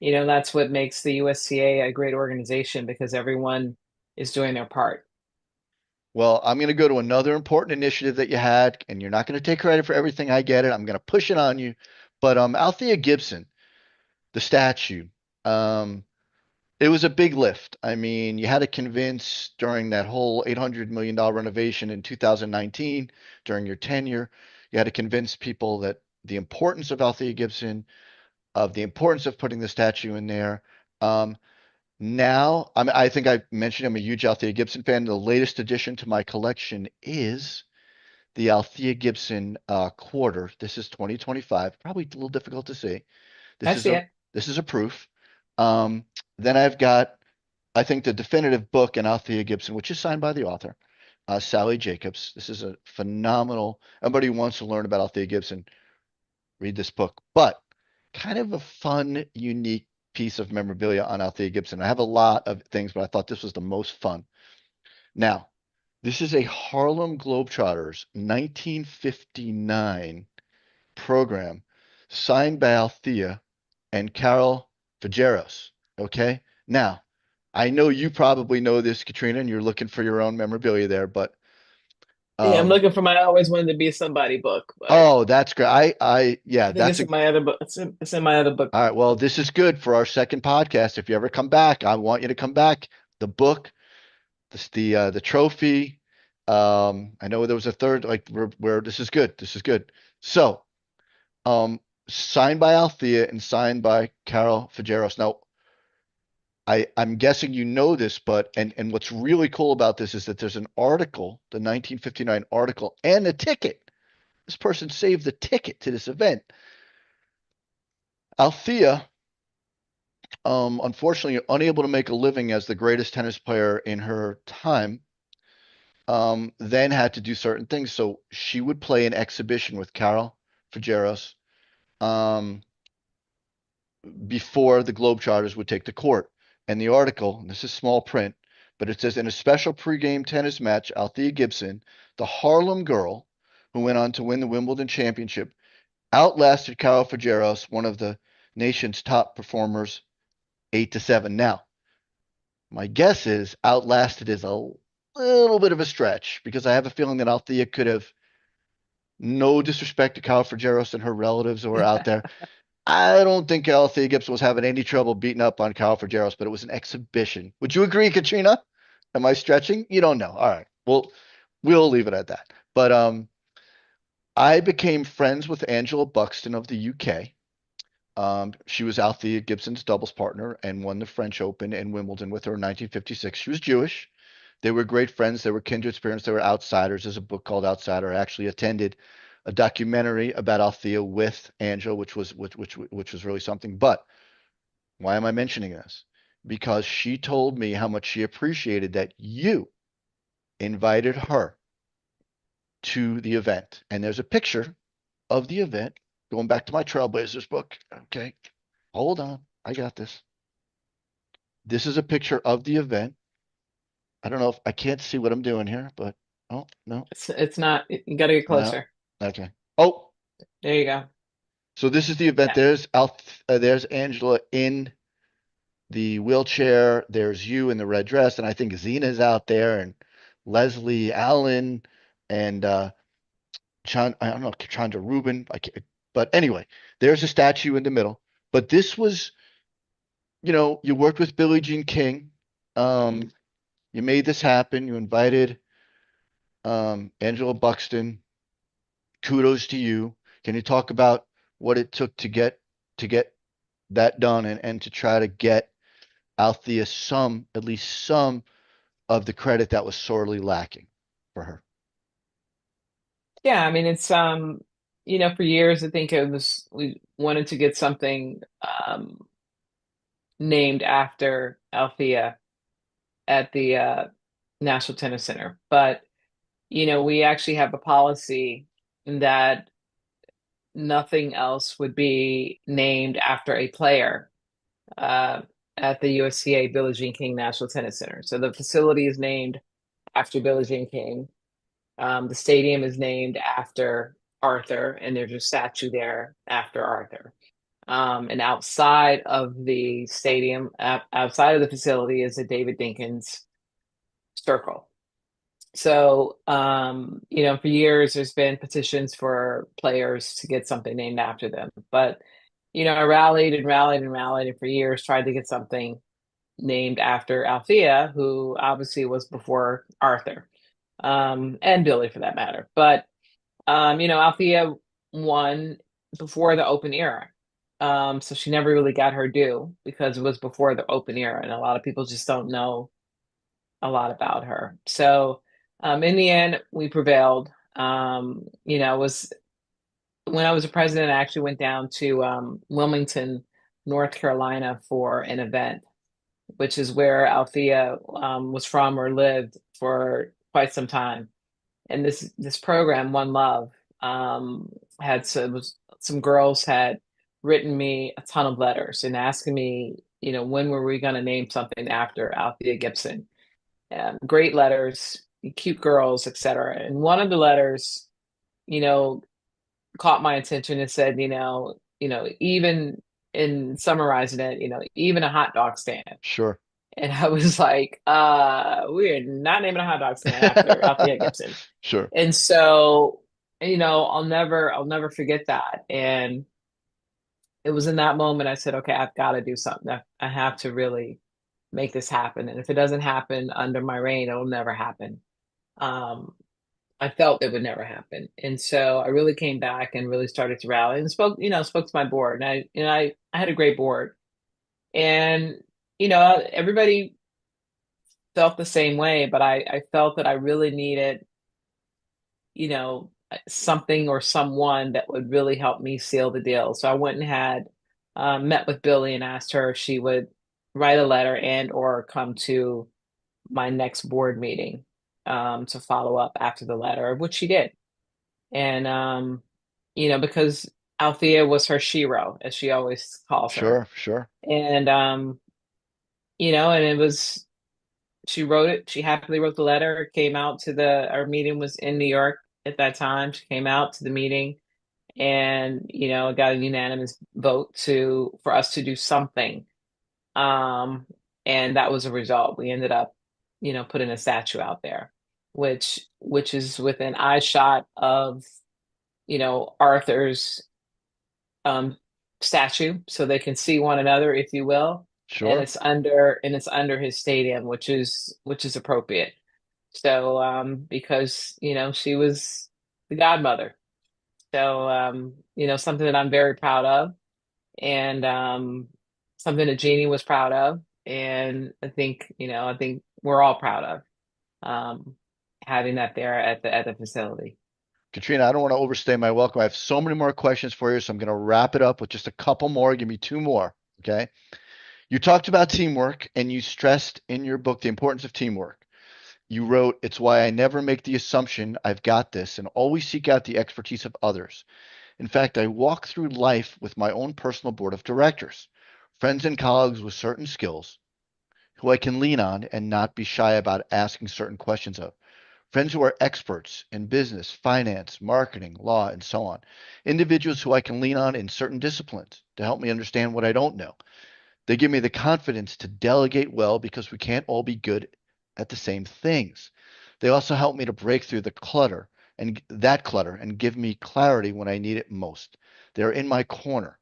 that's what makes the USTA a great organization because everyone is doing their part. Well, I'm going to go to another important initiative that you had, and you're not going to take credit for everything. I get it. I'm going to push it on you. But Althea Gibson, the statue, um, it was a big lift. I mean, you had to convince during that whole $800 million renovation in 2019, during your tenure, you had to convince people that the importance of Althea Gibson, of the importance of putting the statue in there. Um, Now, I think I mentioned I'm a huge Althea Gibson fan. The latest addition to my collection is the Althea Gibson quarter. This is 2025. Probably a little difficult to see. I This is see a it. this is a proof. Um, then I've got, I think, the definitive book in Althea Gibson, which is signed by the author, Sally Jacobs. This is a phenomenal. Anybody who wants to learn about Althea Gibson, read this book. But kind of a fun, unique piece of memorabilia on Althea Gibson. I have a lot of things, but I thought this was the most fun. Now, this is a Harlem Globetrotters 1959 program signed by Althea and Carol Fageros. Okay. Now, I know you probably know this, Katrina, and you're looking for your own memorabilia there, but Yeah, I'm um, looking for my I always wanted to be somebody book, but oh, that's great. Yeah, I think that's it's a in my other book. It's in my other book. all right. Well, this is good for our second podcast. If you ever come back, I want you to come back. The book, the trophy. I know there was a third, like where this is good. This is good. So, um, signed by Althea and signed by Carol Fageros. Now, I'm guessing you know this, but and what's really cool about this is that there's an article, the 1959 article, and a ticket. This person saved the ticket to this event. Althea, unfortunately, unable to make a living as the greatest tennis player in her time, then had to do certain things. So she would play an exhibition with Carol Fageros um, before the Globetrotters would take the court. And the article, and this is small print, but it says in a special pregame tennis match, Althea Gibson, the Harlem girl who went on to win the Wimbledon championship, outlasted Carol Fageros, one of the nation's top performers, 8-7. Now, my guess is outlasted is a little bit of a stretch because I have a feeling that Althea could have, no disrespect to Kyle Frageros and her relatives who are out there. I don't think Althea Gibson was having any trouble beating up on Kyle Frageros, but it was an exhibition. Would you agree, Katrina? Am I stretching? You don't know. All right. Well, we'll leave it at that. But I became friends with Angela Buxton of the UK. She was Althea Gibson's doubles partner and won the French Open in Wimbledon with her in 1956. She was Jewish. They were great friends. They were kindred spirits. They were outsiders. There's a book called Outsider. I actually attended a documentary about Althea with Angela, which was really something. But why am I mentioning this? Because she told me how much she appreciated that you invited her to the event. And there's a picture of the event going back to my Trailblazers book. Okay, hold on. I got this. This is a picture of the event. I don't know if I can't see what I'm doing here, but oh, no, It's not, you got to get no. closer. Okay. Oh, There you go. so this is the event. Yeah. There's Angela in the wheelchair. There's you in the red dress, and I think Zena's out there, and Leslie Allen, and I don't know, Chandra Rubin. But anyway, there's a statue in the middle. But this was, you worked with Billie Jean King. You made this happen. You invited Angela Buxton. Kudos to you. Can you talk about what it took to get that done and to try to get Althea at least some of the credit that was sorely lacking for her? Yeah, I mean, for years I think we wanted to get something named after Althea at the National Tennis Center. But, we actually have a policy that nothing else would be named after a player uh, at the USTA Billie Jean King National Tennis Center. So the facility is named after Billie Jean King. The stadium is named after Arthur, and there's a statue there after Arthur. And outside of the stadium, outside of the facility, is a David Dinkins circle. So, for years, there's been petitions for players to get something named after them. But, I rallied and rallied and rallied, and for years tried to get something named after Althea, who obviously was before Arthur, and Billy for that matter. But, Althea won before the Open era. So she never really got her due because it was before the Open era, and a lot of people just don't know a lot about her. So, in the end, we prevailed. It was when I was a president, I actually went down to Wilmington, North Carolina for an event, which is where Althea was from or lived for quite some time. And this program, One Love, had some girls had written me a ton of letters and asking me, when were we going to name something after Althea Gibson? Great letters, cute girls, etc. And one of the letters, you know, caught my attention and said, even in summarizing it, even a hot dog stand. Sure. And I was like, we're not naming a hot dog stand after Althea Gibson. Sure. And so, I'll never forget that. And it was in that moment I said, okay, I've got to do something. I have to really make this happen. And if it doesn't happen under my reign, it'll never happen. Um, I felt it would never happen. And so I really came back and really started to rally and spoke to my board. And I had a great board. And, everybody felt the same way, but I felt that I really needed, something or someone that would really help me seal the deal. So I went and had met with Billy and asked her if she would write a letter and or come to my next board meeting to follow up after the letter, which she did. And because Althea was her shero, as she always calls her. Sure. Sure. And and it was she wrote it, she happily wrote the letter, came out to our meeting was in New York at that time. She came out to the meeting and, got a unanimous vote for us to do something. Um, and that was a result. We ended up, putting a statue out there, which is within eye shot of, Arthur's um statue, so they can see one another, if you will. And Sure. it's under his stadium, which is appropriate. So, because, she was the godmother. So, something that I'm very proud of, and something that Jeannie was proud of. And I think we're all proud of having that there at the facility. Katrina, I don't want to overstay my welcome. I have so many more questions for you, so I'm going to wrap it up with just a couple more. Give me two more. Okay. You talked about teamwork and you stressed in your book the importance of teamwork. You wrote, "It's why I never make the assumption I've got this and always seek out the expertise of others. In fact, I walk through life with my own personal board of directors, friends and colleagues with certain skills who I can lean on and not be shy about asking certain questions of. Friends who are experts in business, finance, marketing, law, and so on. Individuals who I can lean on in certain disciplines to help me understand what I don't know. They give me the confidence to delegate well because we can't all be good at the same things. They also help me to break through the clutter and give me clarity when I need it most. They're in my corner,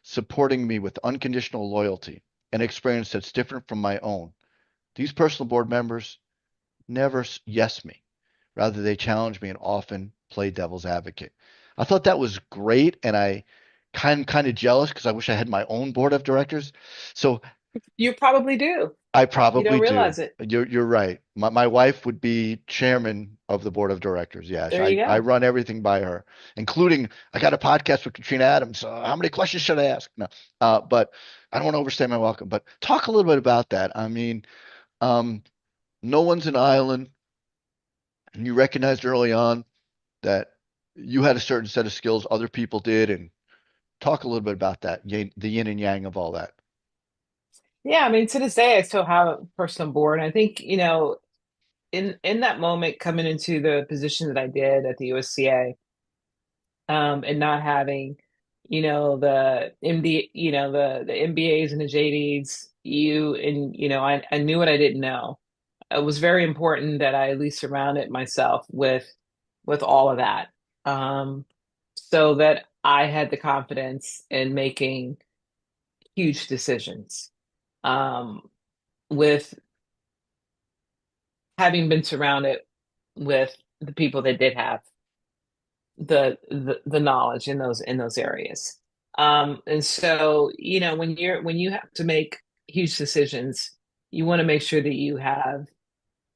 supporting me with unconditional loyalty, an experience that's different from my own. These personal board members never yes me. Rather, they challenge me and often play devil's advocate." I thought that was great, and I kind of jealous because I wish I had my own board of directors. So You probably do. I You don't probably do. realize it. You're right. My wife would be chairman of the board of directors. Yes, There you I go. run everything by her, including I got a podcast with Katrina Adams. How many questions should I ask? No, but I don't want to overstay my welcome. But talk a little bit about that. I mean, um, no one's an island, and you recognized early on that you had a certain set of skills other people did, and talk a little bit about that, the yin and yang of all that. Yeah, I mean, to this day, I still have a personal board. And I think, in that moment coming into the position that I did at the USTA, and not having, the MD, the MBAs and the JDs, I knew what I didn't know. It was very important that I at least surrounded myself with all of that, so that I had the confidence in making huge decisions. Um, with having been surrounded with the people that did have the knowledge in those areas. And so, when you have to make huge decisions, you want to make sure that you have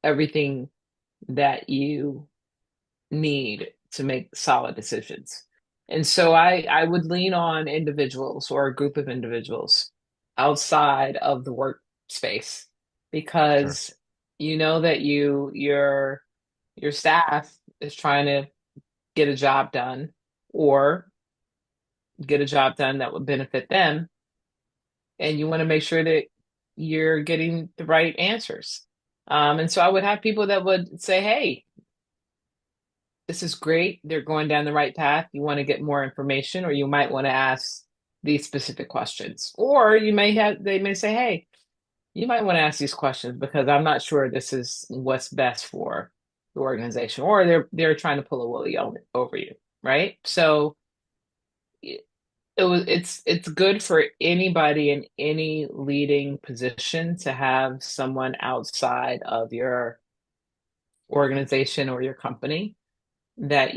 everything that you need to make solid decisions. And so I would lean on individuals or a group of individuals outside of the workspace, Sure. because you know that your staff is trying to get a job done, or get a job done that would benefit them, and you want to make sure that you're getting the right answers. And so I would have people that would say, "Hey, this is great. They're going down the right path. You want to get more information, or you might want to ask these specific questions." Or they may say, "Hey, you might want to ask these questions because I'm not sure this is what's best for the organization." Or they're trying to pull a woolly over you, right? So it's good for anybody in any leading position to have someone outside of your organization or your company, that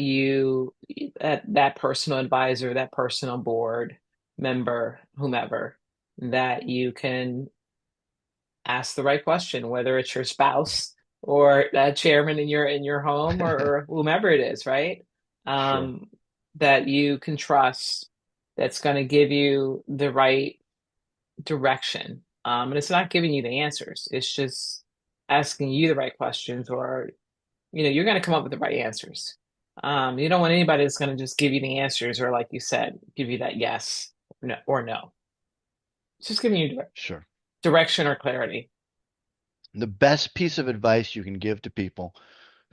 personal advisor, that personal board member, whomever, that you can ask the right question, whether it's your spouse or that chairman in your home, or whomever it is, right? Sure. Um, that you can trust, that's going to give you the right direction. And it's not giving you the answers. It's just asking you the right questions, or you're going to come up with the right answers. You don't want anybody that's going to just give you the answers, or like you said, give you that yes or no, or no. It's just giving you Sure. direction or clarity. The best piece of advice you can give to people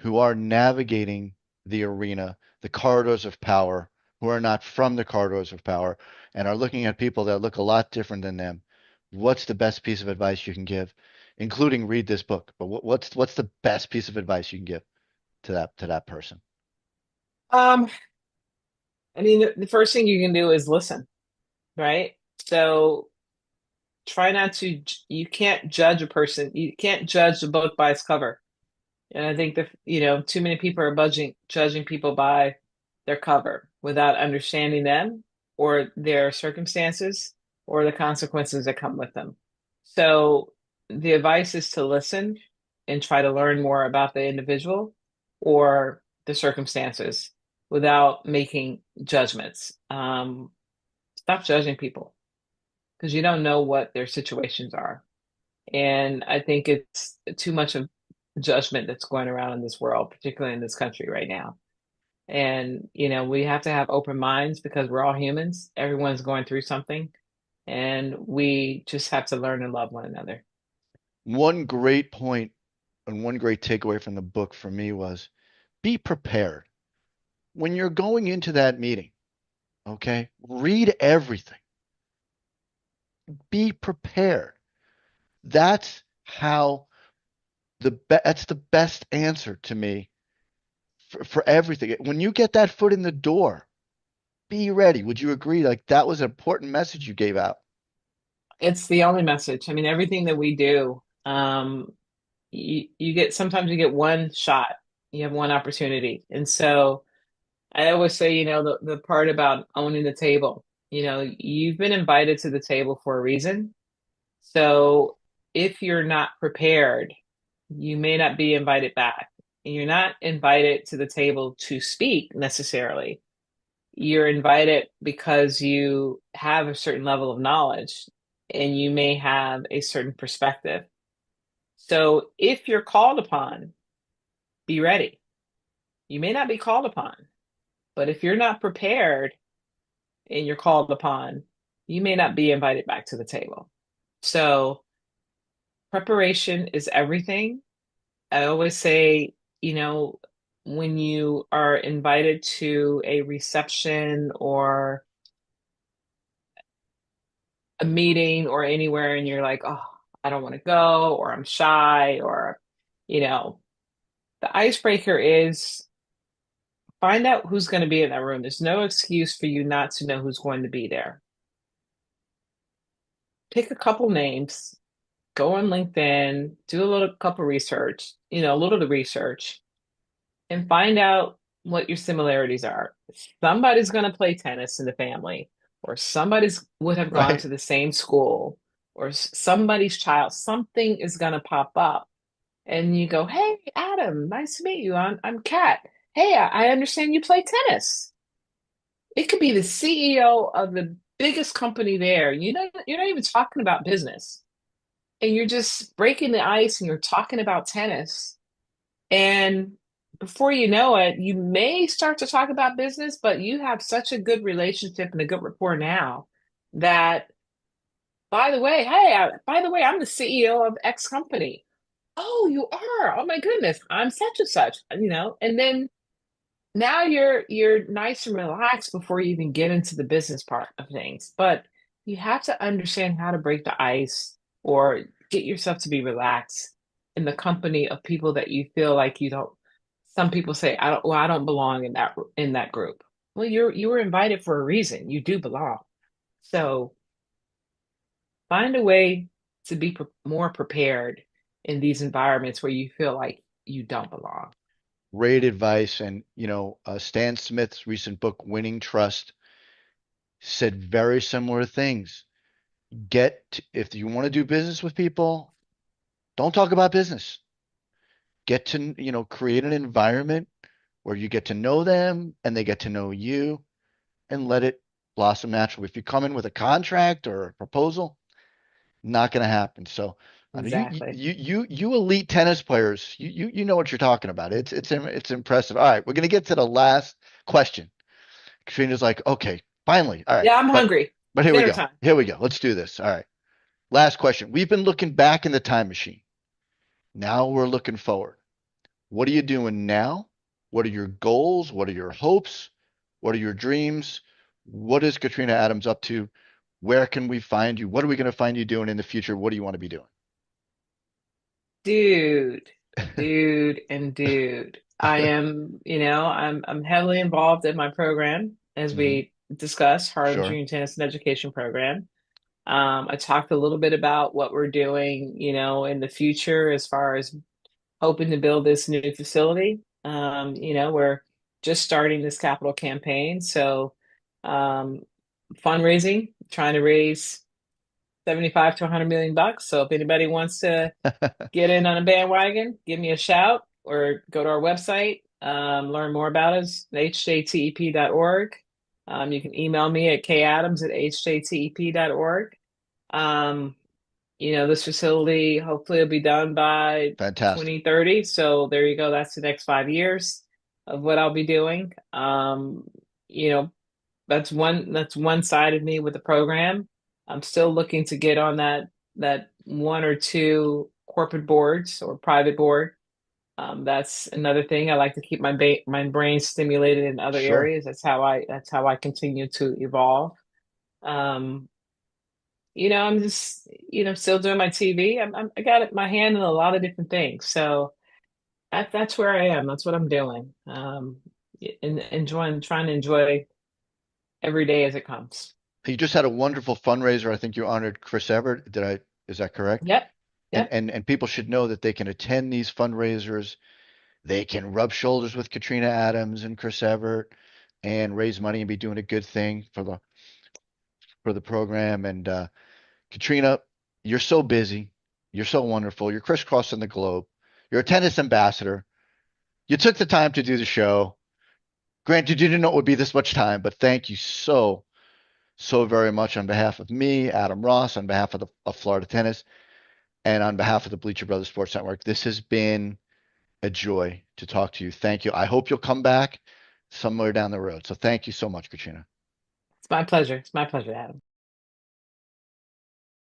who are navigating the arena, the corridors of power, who are not from the corridors of power and are looking at people that look a lot different than them, what's the best piece of advice you can give, including read this book? But what's the best piece of advice you can give to that person? Um, I mean, the first thing you can do is listen, right? So try not to, you can't judge a person, you can't judge a book by its cover. And I think that, too many people are judging people by their cover without understanding them or their circumstances or the consequences that come with them. So the advice is to listen and try to learn more about the individual or the circumstances without making judgments. Stop judging people because you don't know what their situations are. And I think it's too much of judgment that's going around in this world, particularly in this country right now. And, we have to have open minds because we're all humans. Everyone's going through something, and we just have to learn and love one another. One great point and one great takeaway from the book for me was be prepared. When you're going into that meeting, okay, read everything. Be prepared. That's how that's the best answer to me for everything. When you get that foot in the door, be ready. Would you agree? Like that was an important message you gave out. It's the only message. I mean, everything that we do, sometimes you get one shot, you have one opportunity. And so I always say, the part about owning the table, you've been invited to the table for a reason. So if you're not prepared, you may not be invited back. And you're not invited to the table to speak necessarily. You're invited because you have a certain level of knowledge and you may have a certain perspective. So if you're called upon, be ready. You may not be called upon, but if you're not prepared and you're called upon, you may not be invited back to the table. So preparation is everything. I always say, when you are invited to a reception or a meeting or anywhere and you're like, oh, I don't want to go, or I'm shy, or, you know, the icebreaker is find out who's going to be in that room. There's no excuse for you not to know who's going to be there. Pick a couple names, go on LinkedIn, do a little couple research, a little of the research, and find out what your similarities are. Somebody's going to play tennis in the family, or somebody's would have gone Right? to the same school, or somebody's child. Something is going to pop up, and you go, "Hey, Adam, nice to meet you. I'm Kat. Hey, I understand you play tennis." It could be the CEO of the biggest company there. You're not even talking about business, and you're just breaking the ice, and you're talking about tennis. And before you know it, you may start to talk about business, but you have such a good relationship and a good rapport now that, by the way, hey, by the way, I'm the CEO of X company. Oh, you are? Oh my goodness, I'm such and such, and then now you're nice and relaxed before you even get into the business part of things. But you have to understand how to break the ice or get yourself to be relaxed in the company of people that you feel like you don't. Some people say, I don't belong in that group. Well, you were invited for a reason. You do belong. So find a way to be more prepared in these environments where you feel like you don't belong. Great advice. And, Stan Smith's recent book, Winning Trust, said very similar things. If you want to do business with people, don't talk about business. Get to, create an environment where you get to know them and they get to know you and let it blossom naturally. If you come in with a contract or a proposal, not going to happen. So, I mean, Exactly. you elite tennis players, you know what you're talking about. It's impressive. All right, we're going to get to the last question. Katrina's like, okay, finally. All right, Yeah, I'm but hungry. here we Dinner go. time. Here we go. Let's do this. All right. Last question. We've been looking back in the time machine. Now we're looking forward. What are you doing now? What are your goals? What are your hopes? What are your dreams? What is Katrina Adams up to? Where can we find you? What are we going to find you doing in the future? What do you want to be doing? Dude, dude. I'm heavily involved in my program as Hmm. we discussed, Harlem Sure. Junior Tennis and Education Program. I talked a little bit about what we're doing, in the future as far as hoping to build this new facility. We're just starting this capital campaign. So, um, fundraising, trying to raise 75 to 100 million bucks. So if anybody wants to get in on a bandwagon, give me a shout or go to our website, learn more about us, hjtep.org. You can email me at kadams@hjtep.org. Um, this facility hopefully will be done by Fantastic. 2030. So there you go. That's the next 5 years of what I'll be doing. You know, that's one side of me with the program. I'm still looking to get on that one or two corporate boards or private board. That's another thing. I like to keep my brain stimulated in other Sure. areas. That's how I continue to evolve. Um, I'm just still doing my TV. I got my hand in a lot of different things. So that's where I am. That's what I'm doing. Trying to enjoy every day as it comes. You just had a wonderful fundraiser. I think you honored Chris Everett. Is that correct? Yep. And Yep. and and people should know that they can attend these fundraisers. They can rub shoulders with Katrina Adams and Chris Everett and raise money and be doing a good thing for the program. And Katrina, you're so busy. You're so wonderful. You're crisscrossing the globe. You're a tennis ambassador. You took the time to do the show. Granted, you didn't know it would be this much time, but thank you so very much on behalf of me, Adam Ross, on behalf of Florida Tennis, and on behalf of the Bleacher Brothers Sports Network. This has been a joy to talk to you. Thank you. I hope you'll come back somewhere down the road. So thank you so much, Katrina. It's my pleasure. It's my pleasure, Adam.